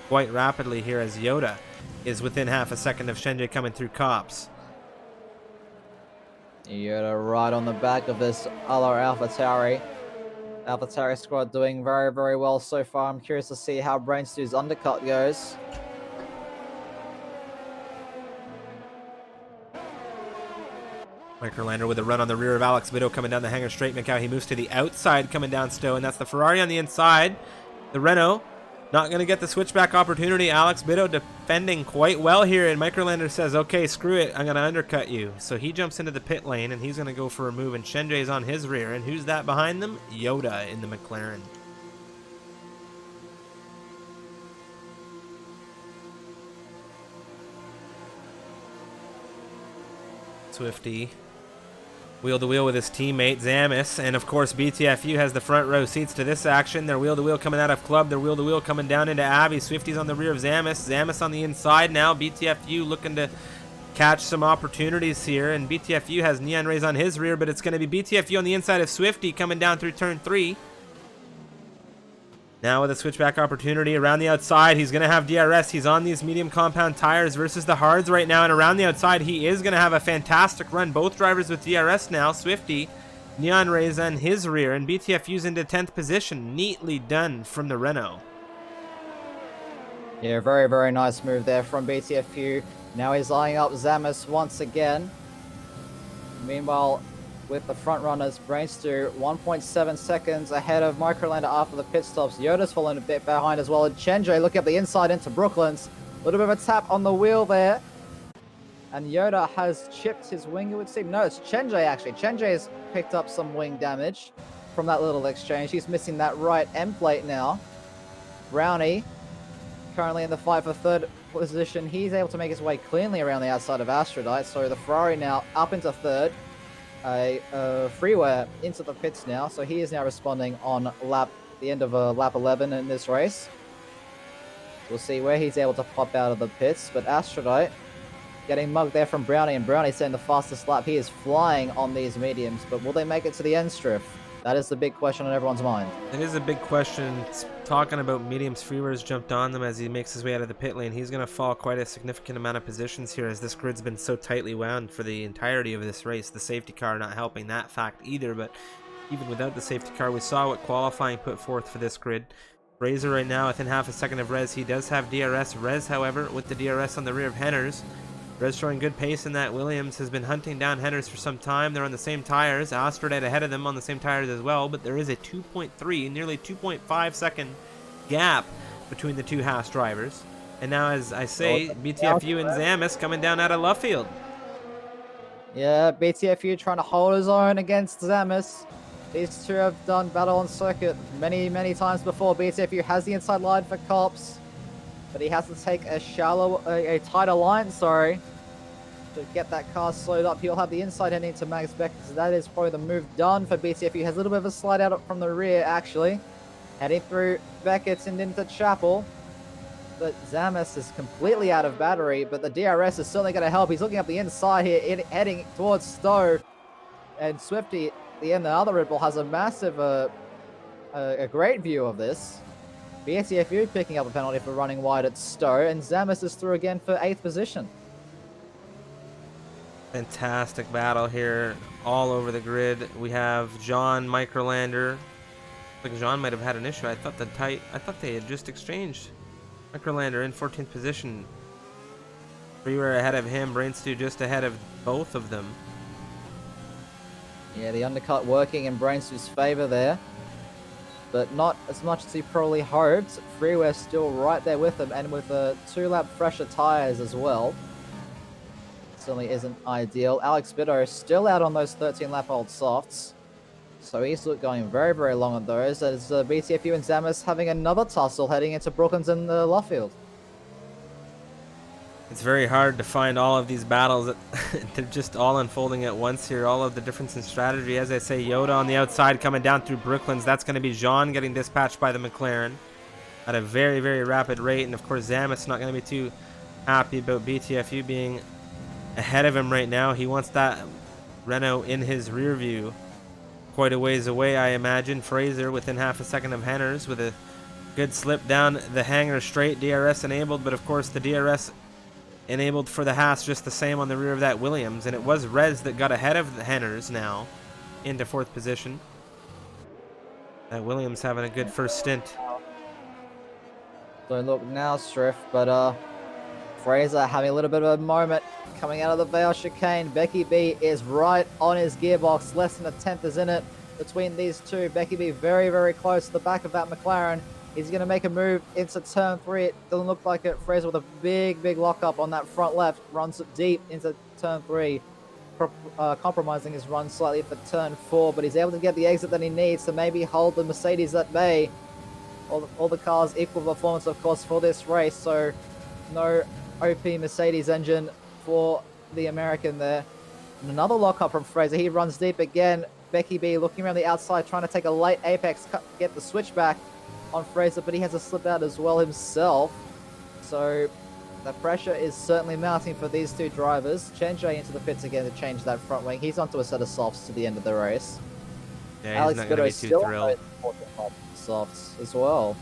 quite rapidly here as Yoda is within half a second of Shenjie coming through Cops. Yoda right on the back of this other AlphaTauri. AlphaTauri squad doing very, very well so far. I'm curious to see how Brainstew's undercut goes. Microlander with a run on the rear of Alex Widow coming down the hanger straight. Mikhail, he moves to the outside coming down Stowe, and that's the Ferrari on the inside. The Renault not going to get the switchback opportunity. Alex Widow defending quite well here, and Microlander says, okay, screw it, I'm going to undercut you. So he jumps into the pit lane, and he's going to go for a move, and Shenjie's on his rear. And who's that behind them? Yoda in the McLaren. Swifty wheel to wheel with his teammate Zamis, and of course BTFU has the front row seats to this action. They're wheel to wheel coming out of Club, they're wheel to wheel coming down into Abbey. Swifty's on the rear of Zamis on the inside now. BTFU looking to catch some opportunities here, and BTFU has Neon Rays on his rear, but it's going to be BTFU on the inside of Swifty coming down through turn 3. Now with a switchback opportunity around the outside, he's going to have DRS. He's on these medium compound tires versus the hards right now, and around the outside, he is going to have a fantastic run. Both drivers with DRS now. Swifty, Neon Rays on his rear, and BTFU's into 10th position. Neatly done from the Renault. Yeah, very, very nice move there from BTFU. Now he's eyeing up Zamis once again. Meanwhile, with the front runners, Brainstew 1.7 seconds ahead of Microlander after the pit stops. Yoda's falling a bit behind as well. And Shenjie looking up the inside into Brooklands. A little bit of a tap on the wheel there. And Yoda has chipped his wing, it would seem. No, it's Shenjie actually. Shenjie has picked up some wing damage from that little exchange. He's missing that right end plate now. Brownie currently in the fight for third position. He's able to make his way cleanly around the outside of Astrodite. So the Ferrari now up into third. Freeware into the pits now, so he is now responding on the end of lap 11 in this race. We'll see where he's able to pop out of the pits, but Astrodite getting mugged there from Brownie, and Brownie setting the fastest lap. He is flying on these mediums, but will they make it to the end strip? That is the big question on everyone's mind. It is a big question. Talking about mediums, Freeware's jumped on them as he makes his way out of the pit lane. He's going to fall quite a significant amount of positions here as this grid's been so tightly wound for the entirety of this race. The safety car not helping that fact either, but even without the safety car, we saw what qualifying put forth for this grid. Fraser right now within half a second of Rez. He does have DRS. Rez, however, with the DRS on the rear of Henners. Rez showing good pace in that. Williams has been hunting down Henners for some time. They're on the same tires. Astrodite ahead of them on the same tires as well, but there is a 2.3, nearly 2.5 second gap between the two Haas drivers. And now, as I say, BTFU and Zamis coming down out of Luffield. Yeah, BTFU trying to hold his own against Zamis. These two have done battle on circuit many, many times before. BTFU has the inside line for cops, but he has to take a tighter line, sorry, to get that car slowed up. He'll have the inside heading into Max Beckett, so that is probably the move done for BTFU. He has a little bit of a slide out from the rear, actually. Heading through Beckett's and into Chapel. But Zamis is completely out of battery, but the DRS is certainly going to help. He's looking up the inside here, heading towards Stowe. And Swifty, the other Red Bull, has a massive, a great view of this. BTFU picking up a penalty for running wide at Stowe, and Zamis is through again for 8th position. Fantastic battle here, all over the grid. We have John Microlander. Like John might have had an issue. I thought they had just exchanged. Microlander in 14th position. Freeware ahead of him. Brainstew just ahead of both of them. Yeah, the undercut working in Brainstew's favor there, but not as much as he probably hoped. Freeware still right there with him, and with 2-lap fresher tires as well. Certainly isn't ideal. Alex Bido still out on those 13-lap-old softs. So he's going very, very long on those. As BTFU and Zamis having another tussle heading into Brooklands and Luffield. It's very hard to find all of these battles. They're just all unfolding at once here. All of the difference in strategy. As I say, Yoda on the outside coming down through Brooklands. That's going to be Jean getting dispatched by the McLaren at a very, very rapid rate. And of course, Zamis not going to be too happy about BTFU being ahead of him right now. He wants that Renault in his rear view. Quite a ways away, I imagine. Fraser within half a second of Henners with a good slip down the hanger straight. DRS enabled, but of course the DRS enabled for the Haas just the same on the rear of that Williams. And it was Rez that got ahead of the Henners now into 4th position. That Williams having a good first stint. So look now, Striff, but Fraser having a little bit of a moment coming out of the Vale chicane. Becky B is right on his gearbox. Less than a tenth is in it between these two. Becky B very, very close to the back of that McLaren. He's going to make a move into turn 3. It doesn't look like it. Fraser with a big, big lockup on that front left. Runs it deep into turn 3. Compromising his run slightly for turn 4. But he's able to get the exit that he needs to maybe hold the Mercedes at bay. All the cars equal performance, of course, for this race. So no OP Mercedes engine for the American there. And another lockup from Fraser. He runs deep again. Becky B looking around the outside, trying to take a late apex, get the switchback on Fraser, but he has to slip out as well himself. So the pressure is certainly mounting for these two drivers. Chen Jay into the pits again to change that front wing. He's onto a set of softs to the end of the race. Yeah, Alex he's not going to be too thrilled. Softs as well.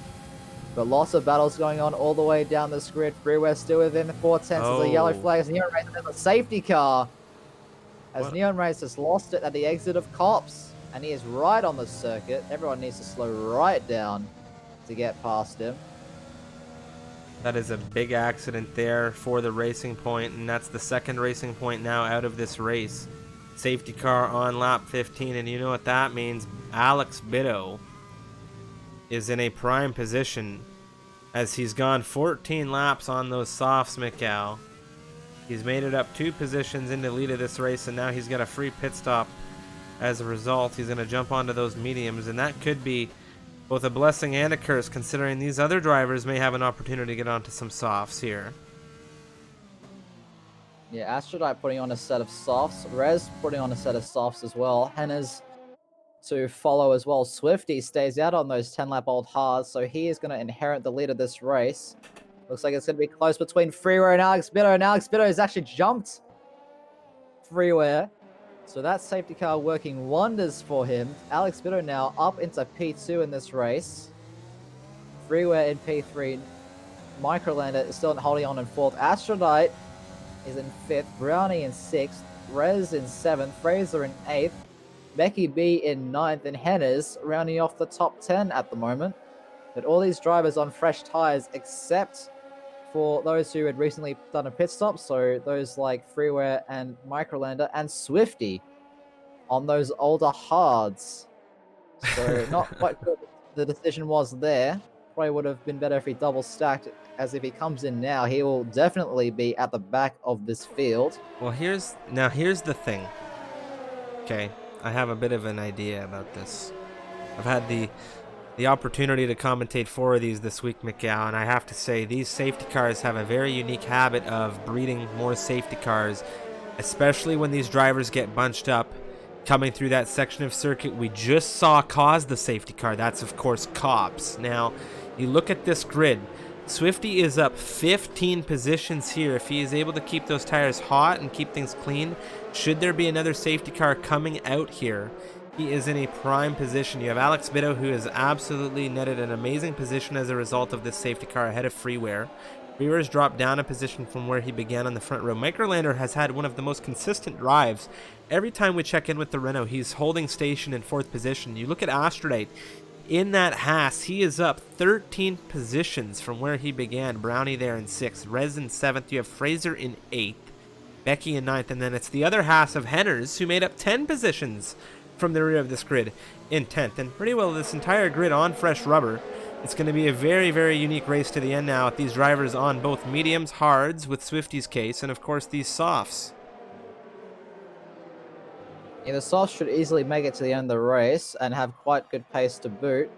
But lots of battles going on all the way down this grid. Freeware still within 4/10 as a yellow flag. As Neon Race has a safety car. As Neon Race has lost it at the exit of Cops. And he is right on the circuit. Everyone needs to slow right down to get past him. That is a big accident there for the Racing Point, and that's the second Racing Point now out of this race. Safety car on lap 15, and you know what that means. Alex Bido is in a prime position as he's gone 14 laps on those softs, Mikal. He's made it up 2 positions in the lead of this race, and now he's got a free pit stop. As a result, he's going to jump onto those mediums, and that could be both a blessing and a curse, considering these other drivers may have an opportunity to get onto some softs here. Yeah, Astrodite putting on a set of softs. Rez putting on a set of softs as well. Henna's to follow as well. Swifty stays out on those 10-lap-old hards, so he is going to inherit the lead of this race. Looks like it's going to be close between Freeware and Alex Bido, and Alex Bido has actually jumped Freeware. So that safety car working wonders for him. Alex Bido now up into P2 in this race. Freeware in P3. Microlander is still holding on in 4th. Astrodite is in 5th. Brownie in 6th. Rez in 7th. Fraser in 8th. Becky B in 9th, and Henners rounding off the top 10 at the moment. But all these drivers on fresh tyres, except for those who had recently done a pit stop, so those like Freeware and Microlander, and Swifty on those older hards. So not quite sure what the decision was there. Probably would have been better if he double stacked, as if he comes in now, he will definitely be at the back of this field. Well, here's the thing. Okay, I have a bit of an idea about this. I've had the opportunity to commentate 4 of these this week, Macau, and I have to say these safety cars have a very unique habit of breeding more safety cars, especially when these drivers get bunched up coming through that section of circuit we just saw cause the safety car. That's, of course, Cobbs. Now, you look at this grid. Swifty is up 15 positions here. If he is able to keep those tires hot and keep things clean, should there be another safety car coming out here, he is in a prime position. You have Alex Bitto, who has absolutely netted an amazing position as a result of this safety car ahead of Freeware. Freeware's dropped down a position from where he began on the front row. Microlander has had one of the most consistent drives. Every time we check in with the Renault, he's holding station in 4th position. You look at Astrodite. In that Haas, he is up 13 positions from where he began. Brownie there in 6th. Rez in 7th. You have Fraser in 8th. Becky in 9th. And then it's the other Haas of Henners, who made up 10 positions from the rear of this grid in 10th. And pretty well this entire grid on fresh rubber. It's going to be a very, very unique race to the end now with these drivers on both mediums, hards with Swifty's case, and of course these softs. Yeah, the softs should easily make it to the end of the race and have quite good pace to boot.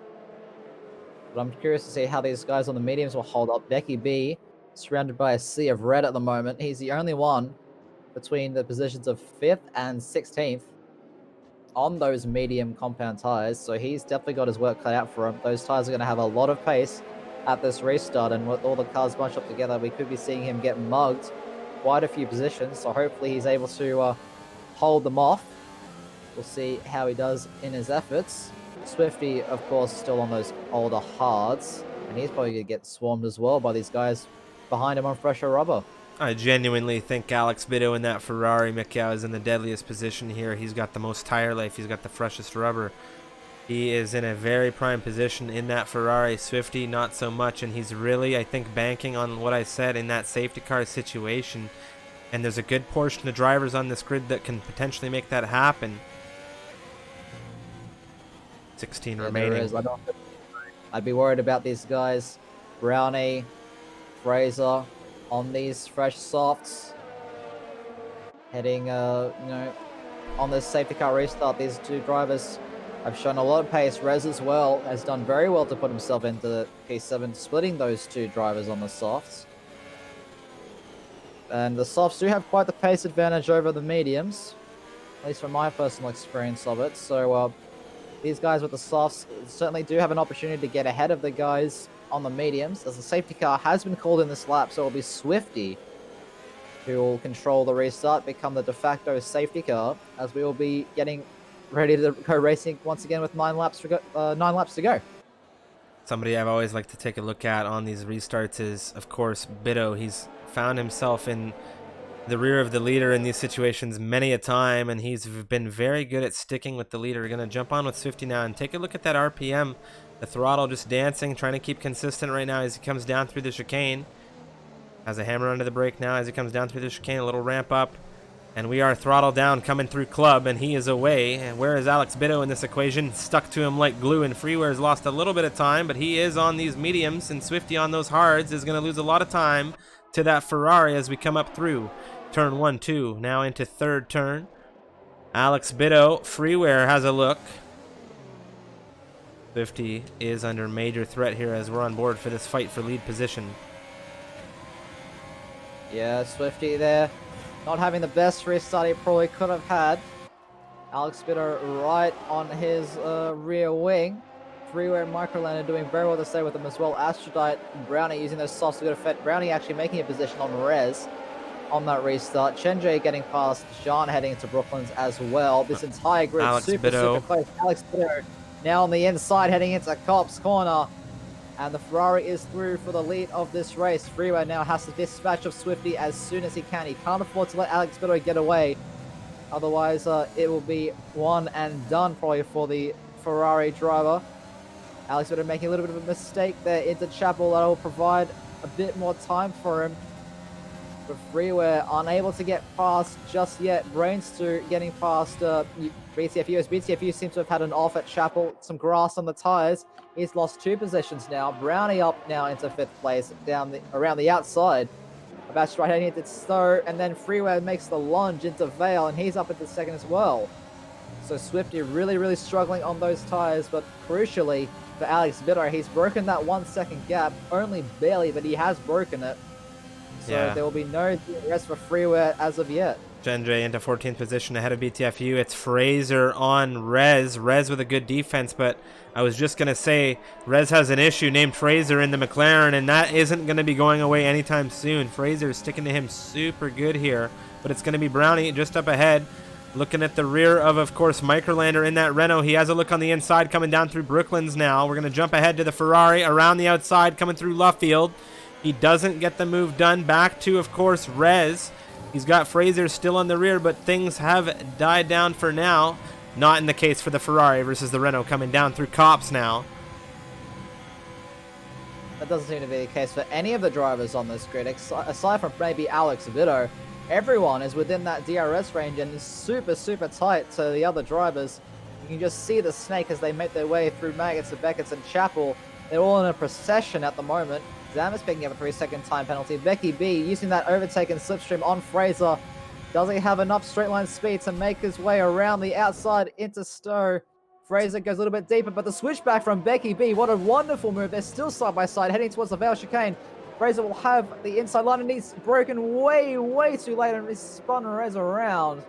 But I'm curious to see how these guys on the mediums will hold up. Becky B, surrounded by a sea of red at the moment. He's the only one between the positions of 5th and 16th on those medium compound tires, so he's definitely got his work cut out for him. Those tires are going to have a lot of pace at this restart, and with all the cars bunched up together, we could be seeing him get mugged quite a few positions, so hopefully he's able to hold them off. We'll see how he does in his efforts. Swifty, of course, still on those older hards, and he's probably going to get swarmed as well by these guys behind him on fresher rubber. I genuinely think Alex Bitto in that Ferrari Macau is in the deadliest position here. He's got the most tire life. He's got the freshest rubber. He is in a very prime position in that Ferrari. Swifty, not so much. And he's really, I think, banking on what I said in that safety car situation. And there's a good portion of drivers on this grid that can potentially make that happen. 16 remaining. I'd be worried about these guys. Brownie, Fraser, on these fresh softs, heading on this safety car restart. These 2 drivers have shown a lot of pace. Rez as well has done very well to put himself into the P7, splitting those 2 drivers on the softs. And the softs do have quite the pace advantage over the mediums, at least from my personal experience of it. So these guys with the softs certainly do have an opportunity to get ahead of the guys on the mediums, as the safety car has been called in this lap, so it'll be Swifty who will control the restart, become the de facto safety car, as we will be getting ready to go racing once again with 9 laps to go. Somebody I've always liked to take a look at on these restarts is, of course, Bitto. He's found himself in the rear of the leader in these situations many a time, and he's been very good at sticking with the leader. We're going to jump on with Swifty now and take a look at that RPM. The throttle just dancing, trying to keep consistent right now as he comes down through the chicane. Has a hammer under the brake now as he comes down through the chicane, a little ramp up. And we are throttle down coming through Club, and he is away. And where is Alex Bitto in this equation? Stuck to him like glue, and Freeware's lost a little bit of time, but he is on these mediums, and Swifty on those hards is going to lose a lot of time to that Ferrari as we come up through turn 1, 2, now into 3rd turn. Alex Bitto, Freeware has a look. Swifty is under major threat here as we're on board for this fight for lead position. Yeah, Swifty there, not having the best restart he probably could have had. Alex Bitto right on his rear wing. Freeware and Microlander doing very well to stay with him as well. Astrodite and Brownie using those softs to good effect. Brownie actually making a position on Rez on that restart. Chenjay getting past Jean heading into Brooklands as well. This entire grid super close. Alex Bitto now on the inside heading into Cops Corner. And the Ferrari is through for the lead of this race. Freeway now has to dispatch of Swifty as soon as he can. He can't afford to let Alex Bitto get away. Otherwise, it will be one and done probably for the Ferrari driver. Alex Bitto making a little bit of a mistake there into Chapel. That will provide a bit more time for him But Freeware unable to get past just yet. Brainster getting past BTFU, as BTFU seems to have had an off at Chapel. Some grass on the tires. He's lost 2 positions now. Brownie up now into 5th place around the outside. About right heading into Stowe, and then Freeware makes the lunge into Vale, and he's up into 2nd as well. So Swifty really struggling on those tires, but crucially for Alex Bitter, he's broken that 1 second gap, only barely, but he has broken it. So there will be no rest for Freeware as of yet. Gendry into 14th position ahead of BTFU. It's Fraser on Rez. Rez with a good defense, but I was just going to say Rez has an issue named Fraser in the McLaren, and that isn't going to be going away anytime soon. Fraser is sticking to him super good here, but it's going to be Brownie just up ahead. Looking at the rear of course, Microlander in that Renault. He has a look on the inside coming down through Brooklands now. We're going to jump ahead to the Ferrari around the outside coming through Luffield. He doesn't get the move done. Back to, of course, Rez. He's got Fraser still on the rear, but things have died down for now. Not in the case for the Ferrari versus the Renault coming down through Cops now. That doesn't seem to be the case for any of the drivers on this grid, aside from maybe Alex Vito. Everyone is within that DRS range and is super tight to the other drivers. You can just see the snake as they make their way through Maggots and Beckett's and Chapel. They're all in a procession at the moment. Zam is picking up a 3-second time penalty. Becky B using that overtaken slipstream on Fraser. Does he have enough straight line speed to make his way around the outside into Stowe? Fraser goes a little bit deeper, but the switchback from Becky B, what a wonderful move. They're still side by side, heading towards the Vale chicane. Fraser will have the inside line, and he's broken way too late, and he's spun Rez around.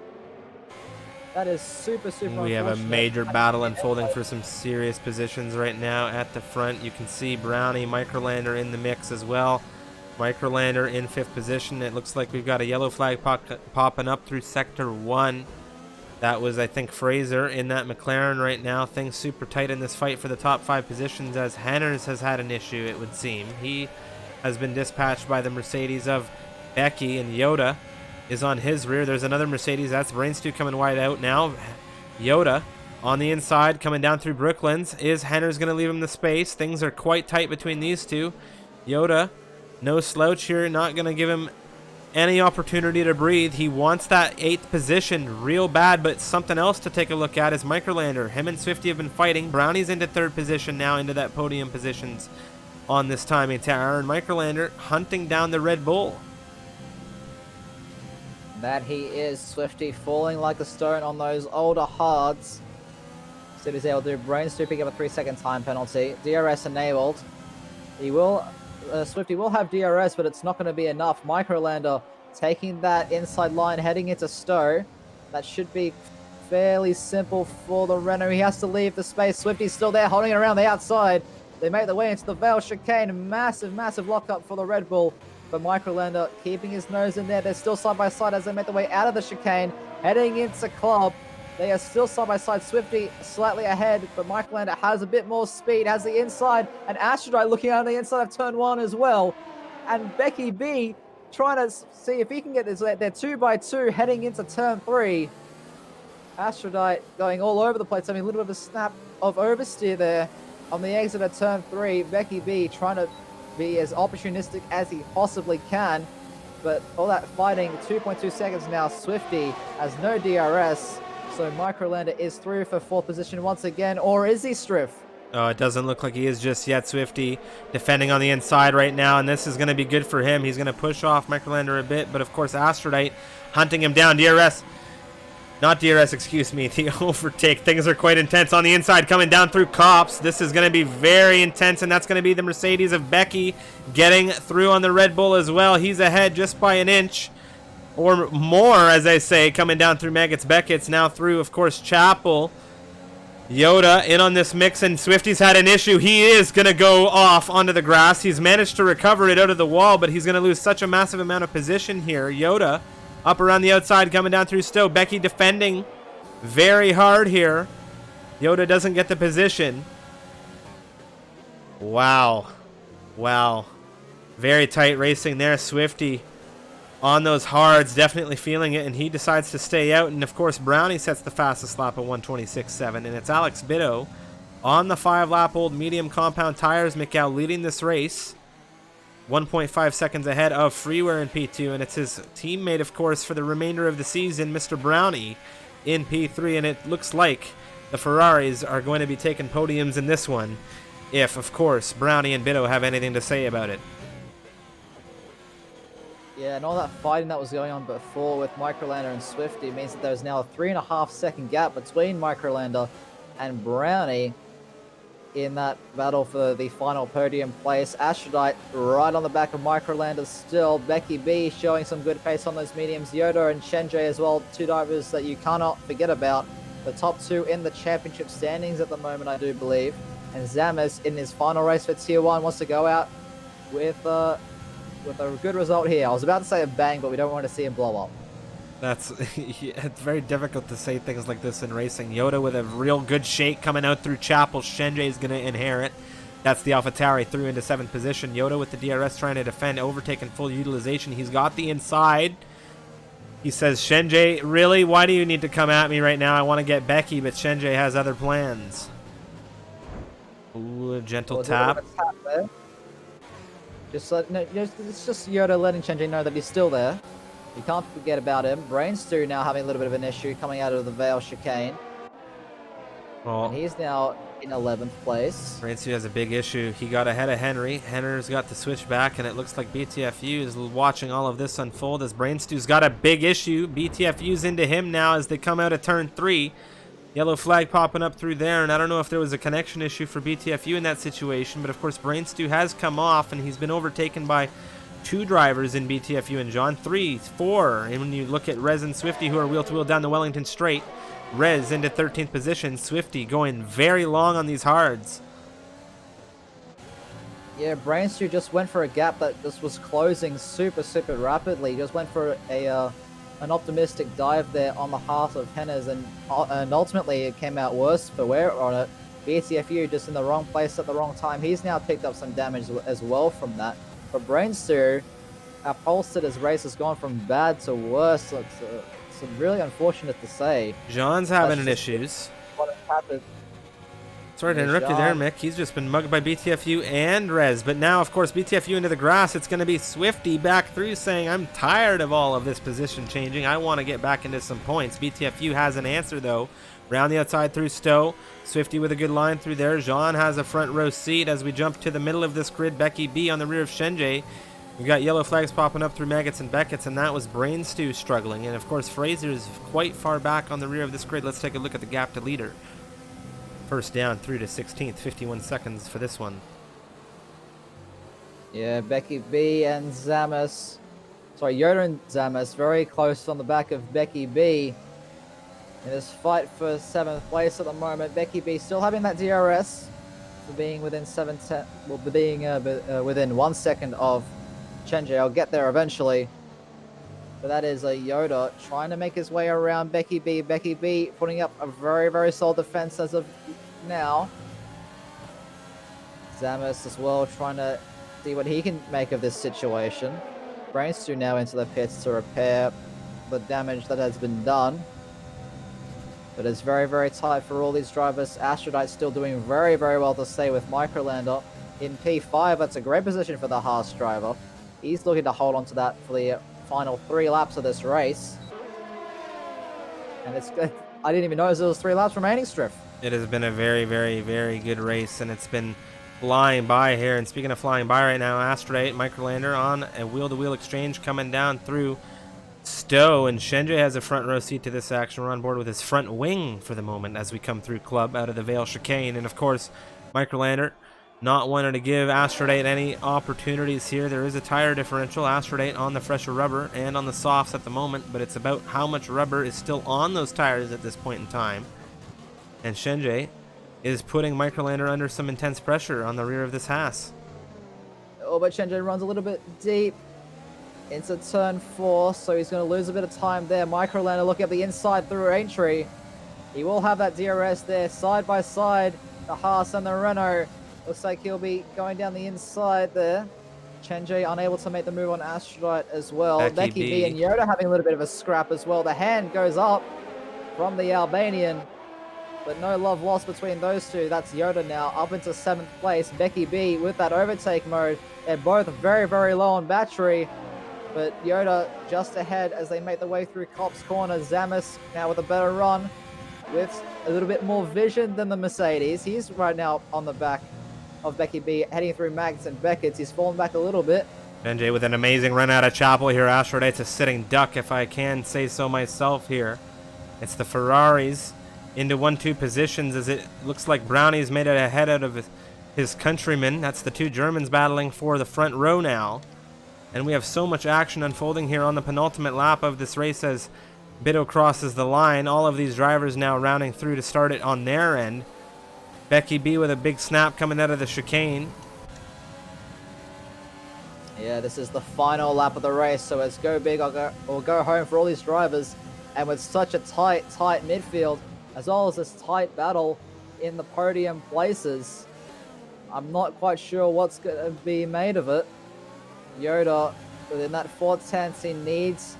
That is super We have a major battle unfolding for some serious positions right now at the front. You can see Brownie, Microlander in the mix as well. Microlander in 5th position. It looks like we've got a yellow flag popping up through Sector 1. That was, I think, Fraser in that McLaren right now. Things super tight in this fight for the top 5 positions, as Henners has had an issue, it would seem. He has been dispatched by the Mercedes of Becky, and Yoda is on his rear. There's another Mercedes. That's Brainstew coming wide out now. Yoda on the inside coming down through Brooklands. Is Henner's going to leave him the space? Things are quite tight between these two. Yoda, no slouch here, not going to give him any opportunity to breathe. He wants that 8th position real bad, but something else to take a look at is Microlander. Him and Swifty have been fighting. Brownie's into 3rd position now, into that podium positions on this timing tower, and Microlander hunting down the Red Bull. That he is. Swifty falling like a stone on those older hards. So he's able to do Brainstew picking up a 3-second time penalty. DRS enabled. He will, Swifty will have DRS, but it's not going to be enough. Microlander taking that inside line, heading into Stowe. That should be fairly simple for the Renault. He has to leave the space. Swifty's still there, holding it around the outside. They make their way into the Vale chicane. Massive lockup for the Red Bull. But Microlander keeping his nose in there. They're still side by side as they make their way out of the chicane, heading into Club. They are still side by side. Swifty slightly ahead, but Microlander has a bit more speed, has the inside, and Astrodite looking out on the inside of turn 1 as well. And Becky B trying to see if he can get this. They're 2x2 heading into turn 3. Astrodite going all over the place, having a little bit of a snap of oversteer there on the exit of turn 3. Becky B trying to be as opportunistic as he possibly can, but all that fighting, 2.2 seconds now. Swifty has no DRS, so Microlander is through for 4th position once again, or is he, Striff? Oh, it doesn't look like he is just yet. Swifty defending on the inside right now, and this is going to be good for him. He's going to push off Microlander a bit, but of course Astrodite hunting him down. Excuse me, the overtake. Things are quite intense on the inside coming down through Cops. This is going to be very intense, and that's going to be the Mercedes of Becky getting through on the Red Bull as well. He's ahead just by an inch or more, as I say, coming down through Maggots Beckett's, now through, of course, Chapel. Yoda in on this mix, and Swifty's had an issue. He is going to go off onto the grass. He's managed to recover it out of the wall, but he's going to lose such a massive amount of position here. Yoda up around the outside, coming down through Stowe. Becky defending very hard here. Yoda doesn't get the position. Wow. Very tight racing there. Swifty on those hards, definitely feeling it, and he decides to stay out. And, of course, Brownie sets the fastest lap at 1:26.7, and it's Alex Bitto on the 5-lap-old medium compound tires. Mikal leading this race. 1.5 seconds ahead of Freeware in P2, and it's his teammate, of course, for the remainder of the season, Mr. Brownie, in P3, and it looks like the Ferraris are going to be taking podiums in this one, if, of course, Brownie and Bitto have anything to say about it. Yeah, and all that fighting that was going on before with Microlander and Swifty means that there's now a 3.5 second gap between Microlander and Brownie in that battle for the final podium place. Aphrodite right on the back of Microlander still. Becky B showing some good pace on those mediums. Yoda and Shenjay as well, two divers that you cannot forget about. The top two in the championship standings at the moment, I do believe. And Zamas in his final race for Tier 1 wants to go out with a good result here. I was about to say a bang, but we don't want to see him blow up. That's it's very difficult to say things like this in racing. Yoda with a real good shake coming out through Chapel. Shenjay is going to inherit. That's the AlphaTauri through into 7th position. Yoda with the DRS trying to defend, overtaking full utilization. He's got the inside. He says, Shenjay, really? Why do you need to come at me right now? I want to get Becky, but Shenjay has other plans. Ooh, a gentle tap. It's just Yoda letting Shenjay know that he's still there. You can't forget about him. Brainstew now having a little bit of an issue coming out of the Vale chicane. Well, and he's now in 11th place. Brainstew has a big issue. He got ahead of Henry. Henry's got the switch back, and it looks like BTFU is watching all of this unfold as Brainstew's got a big issue. BTFU's into him now as they come out of turn 3. Yellow flag popping up through there, and I don't know if there was a connection issue for BTFU in that situation, but of course Brainstew has come off, and he's been overtaken by 2 drivers in BTFU and John. 3, 4, and when you look at Rez and Swifty, who are wheel-to-wheel down the Wellington Straight, Rez into 13th position, Swifty going very long on these hards. Yeah, Brainstew just went for a gap that just was closing super rapidly. Just went for an optimistic dive there on the half of Hennes, and ultimately it came out worse for Ware on it. BTFU just in the wrong place at the wrong time. He's now picked up some damage as well from that. But Brainstew, our pulse at his race has gone from bad to worse. So it's really unfortunate to say. John's having issues. What has happened. Sorry to interrupt you there, Mick. He's just been mugged by BTFU and Rez. But now, of course, BTFU into the grass. It's going to be Swifty back through saying, I'm tired of all of this position changing. I want to get back into some points. BTFU has an answer, though. Round the outside through Stowe. Swifty with a good line through there. Jean has a front row seat as we jump to the middle of this grid. Becky B on the rear of Shenjay. We've got yellow flags popping up through Maggots and Beckett's, and that was Brainstew struggling. And, of course, Fraser's quite far back on the rear of this grid. Let's take a look at the gap to leader. First down through to 16th, 51 seconds for this one. Yeah, Becky B and Zamas. Sorry, Yoda and Zamas very close on the back of Becky B. In this fight for 7th place at the moment. Becky B still having that DRS for being within within 1 second of Shenjay. I'll get there eventually. But that is a Yoda trying to make his way around Becky B. Becky B putting up a very solid defense as of now. Zamas as well trying to see what he can make of this situation. Brainstew now into the pits to repair the damage that has been done. But it's very tight for all these drivers. Aphrodite still doing very well to stay with Microlander in P5. That's a great position for the Haas driver. He's looking to hold on to that for the final 3 laps of this race. And it's good. I didn't even notice there was 3 laps remaining, Striff. It has been a very good race, and it's been flying by here. And speaking of flying by right now, Astrate, Microlander on a wheel-to-wheel exchange coming down through Stowe, and Shenjay has a front row seat to this action. We're on board with his front wing for the moment as we come through Club out of the Vale chicane. And of course, Microlander not wanting to give Astrate any opportunities here. There is a tire differential. Astrate on the fresher rubber and on the softs at the moment, but it's about how much rubber is still on those tires at this point in time. And Shenjay is putting Microlander under some intense pressure on the rear of this Haas. Oh, but Shenjay runs a little bit deep into turn 4, so he's going to lose a bit of time there. Microlander looking at the inside through entry. He will have that DRS there, side by side, the Haas and the Renault. Looks like he'll be going down the inside there. Shenjay unable to make the move on Astrolite as well. Becky B and Yoda having a little bit of a scrap as well. The hand goes up from the Albanian. but no love lost between those two. That's Yoda now up into 7th place. Becky B with that overtake mode. They're both very, very low on battery, but Yoda just ahead as they make their way through Cop's Corner. Zamis now with a better run with a little bit more vision than the Mercedes. He's right now on the back of Becky B, heading through Mags and Beckett's. He's fallen back a little bit. NJ with an amazing run out of Chapel here. Aphrodite's a sitting duck, if I can say so myself here. It's the Ferraris into 1-2 positions as it looks like Brownie's made it ahead out of his countrymen. That's the two Germans battling for the front row now. And we have so much action unfolding here on the penultimate lap of this race as Biddo crosses the line. All of these drivers now rounding through to start it on their end. Becky B with a big snap coming out of the chicane. Yeah, this is the final lap of the race, so it's go big or go home for all these drivers. And with such a tight midfield, as well as this tight battle in the podium places, I'm not quite sure what's going to be made of it. Yoda, within that 4th tenth, he needs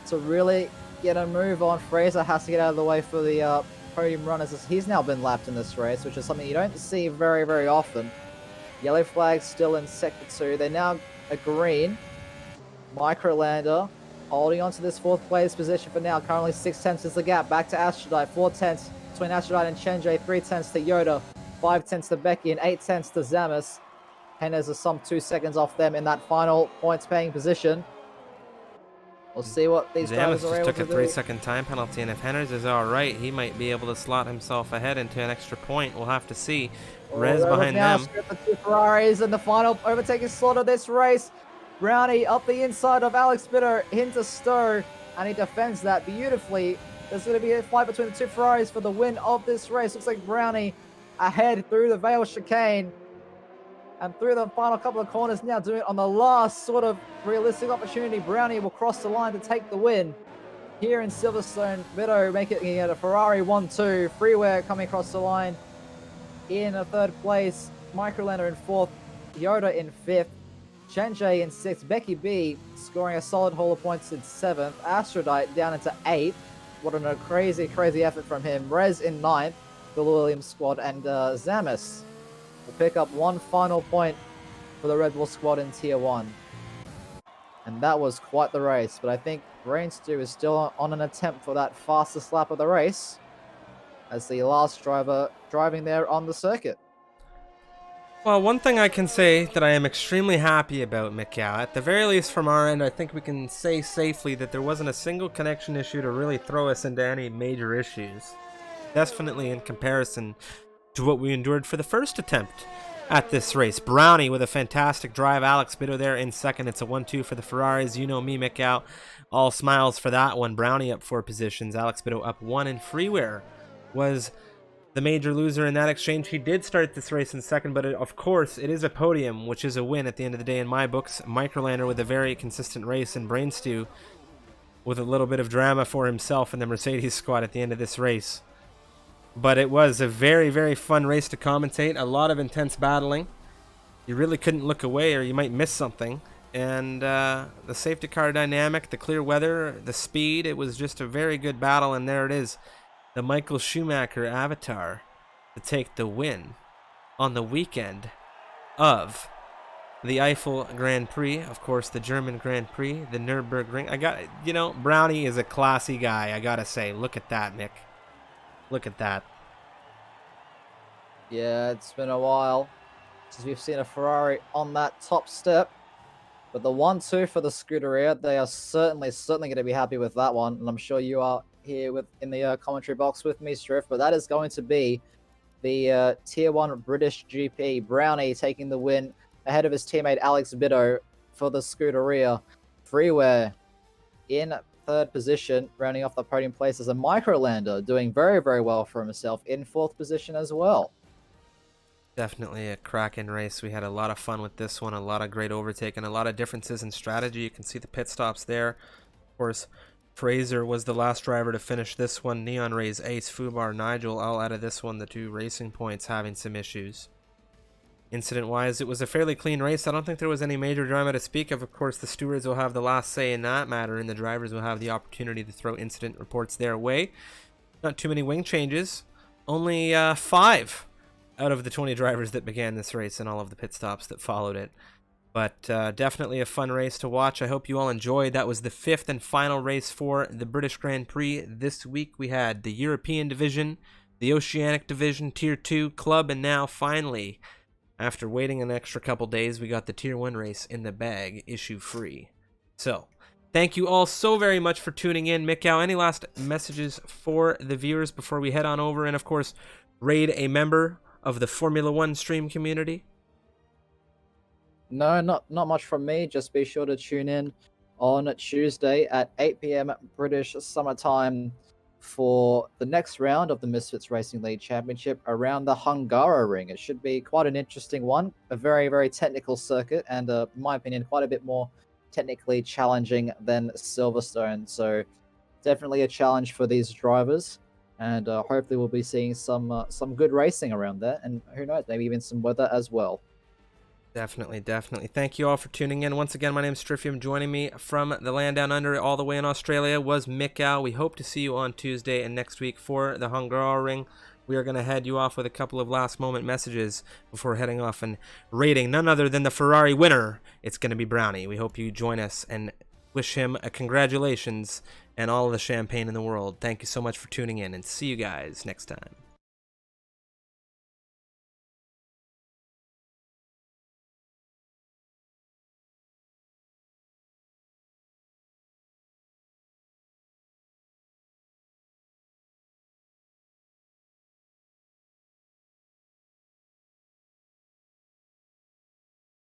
to really get a move on. Fraser has to get out of the way for the podium runners, as he's now been lapped in this race, which is something you don't see very, very often. Yellow flag still in sector 2. They're now a green. Microlander holding on to this 4th place position for now. Currently 6 tenths is the gap. Back to Aphrodite. 4 tenths between Aphrodite and Chenjay. 3 tenths to Yoda. 5 tenths to Becky and 8 tenths to Zamis. Hennes are some 2 seconds off them in that final points paying position. We'll see what these drivers are able to do. Took a 3-second time penalty, and if Hennes is alright, he might be able to slot himself ahead into an extra point. We'll have to see. Rez behind them. The 2 Ferraris and the final overtaking slot of this race. Brownie up the inside of Alex Bitter into Stowe, and he defends that beautifully. There's going to be a fight between the 2 Ferraris for the win of this race. Looks like Brownie ahead through the Vale chicane and through the final couple of corners, now doing it on the last sort of realistic opportunity. Brownie will cross the line to take the win here in Silverstone. Bitter making it a Ferrari 1-2. Freeware coming across the line in a 3rd place. Microlander in 4th. Yoda in 5th. Chenjay in 6th. Becky B scoring a solid haul of points in 7th. Aphrodite down into 8th. What a crazy, crazy effort from him. Rez in 9th. The Williams squad. And Zamis will pick up one final point for the Red Bull squad in Tier 1. And that was quite the race. But I think Brain Stew is still on an attempt for that fastest lap of the race as the last driver driving there on the circuit. Well, one thing I can say that I am extremely happy about, Mikau, at the very least from our end, I think we can say safely that there wasn't a single connection issue to really throw us into any major issues. Definitely in comparison to what we endured for the first attempt at this race. Brownie with a fantastic drive. Alex Bitter there in 2nd. It's a 1-2 for the Ferraris. You know me, Mikau. All smiles for that one. Brownie up 4 positions. Alex Bitter up 1. And Freeware was the major loser in that exchange. He did start this race in 2nd, but of course it is a podium, which is a win at the end of the day in my books. Microlander with a very consistent race, and Brain Stew with a little bit of drama for himself in the Mercedes squad at the end of this race. But it was a very, very fun race to commentate. A lot of intense battling. You really couldn't look away or you might miss something. And the safety car dynamic, the clear weather, the speed, it was just a very good battle. And there it is. The Michael Schumacher avatar to take the win on the weekend of the Eiffel Grand Prix, of course, the German Grand Prix, the Nürburgring. Brownie is a classy guy, I gotta say. Look at that, Nick. Look at that. Yeah, it's been a while since we've seen a Ferrari on that top step. But the 1-2 for the Scuderia, they are certainly going to be happy with that one. And I'm sure you are here in the commentary box with me, Striff. But that is going to be the Tier 1 British GP. Brownie taking the win ahead of his teammate Alex Bitter for the Scuderia. Freeware in 3rd position, rounding off the podium places. A Microlander doing very, very well for himself in 4th position as well. Definitely a cracking race. We had a lot of fun with this one, a lot of great overtake, and a lot of differences in strategy. You can see the pit stops there. Of course, Fraser was the last driver to finish this one. Neon Rays, Ace, Fubar, Nigel, all out of this one. The 2 racing points having some issues. Incident-wise, it was a fairly clean race. I don't think there was any major drama to speak of. Of course, the stewards will have the last say in that matter, and the drivers will have the opportunity to throw incident reports their way. Not too many wing changes only 5 out of the 20 drivers that began this race and all of the pit stops that followed it. But definitely a fun race to watch. I hope you all enjoyed. That was the 5th and final race for the British Grand Prix. This week we had the European Division, the Oceanic Division, Tier 2, Club, and now finally, after waiting an extra couple days, we got the Tier 1 race in the bag, issue free. So, thank you all so very much for tuning in. Mikau, any last messages for the viewers before we head on over and, of course, raid a member of the Formula One stream community? No, not much from me. Just be sure to tune in on Tuesday at 8 p.m. British summertime for the next round of the Misfits Racing League Championship around the Hungaroring. It should be quite an interesting one. A very, very technical circuit and, in my opinion, quite a bit more technically challenging than Silverstone. So definitely a challenge for these drivers. And hopefully we'll be seeing some good racing around there. And who knows, maybe even some weather as well. Definitely, definitely. Thank you all for tuning in. Once again, my name is Stryfium. Joining me from the land down under all the way in Australia was Mikau. We hope to see you on Tuesday and next week for the Hungaroring. We are going to head you off with a couple of last moment messages before heading off and rating none other than the Ferrari winner. It's going to be Brownie. We hope you join us and wish him a congratulations and all of the champagne in the world. Thank you so much for tuning in, and see you guys next time.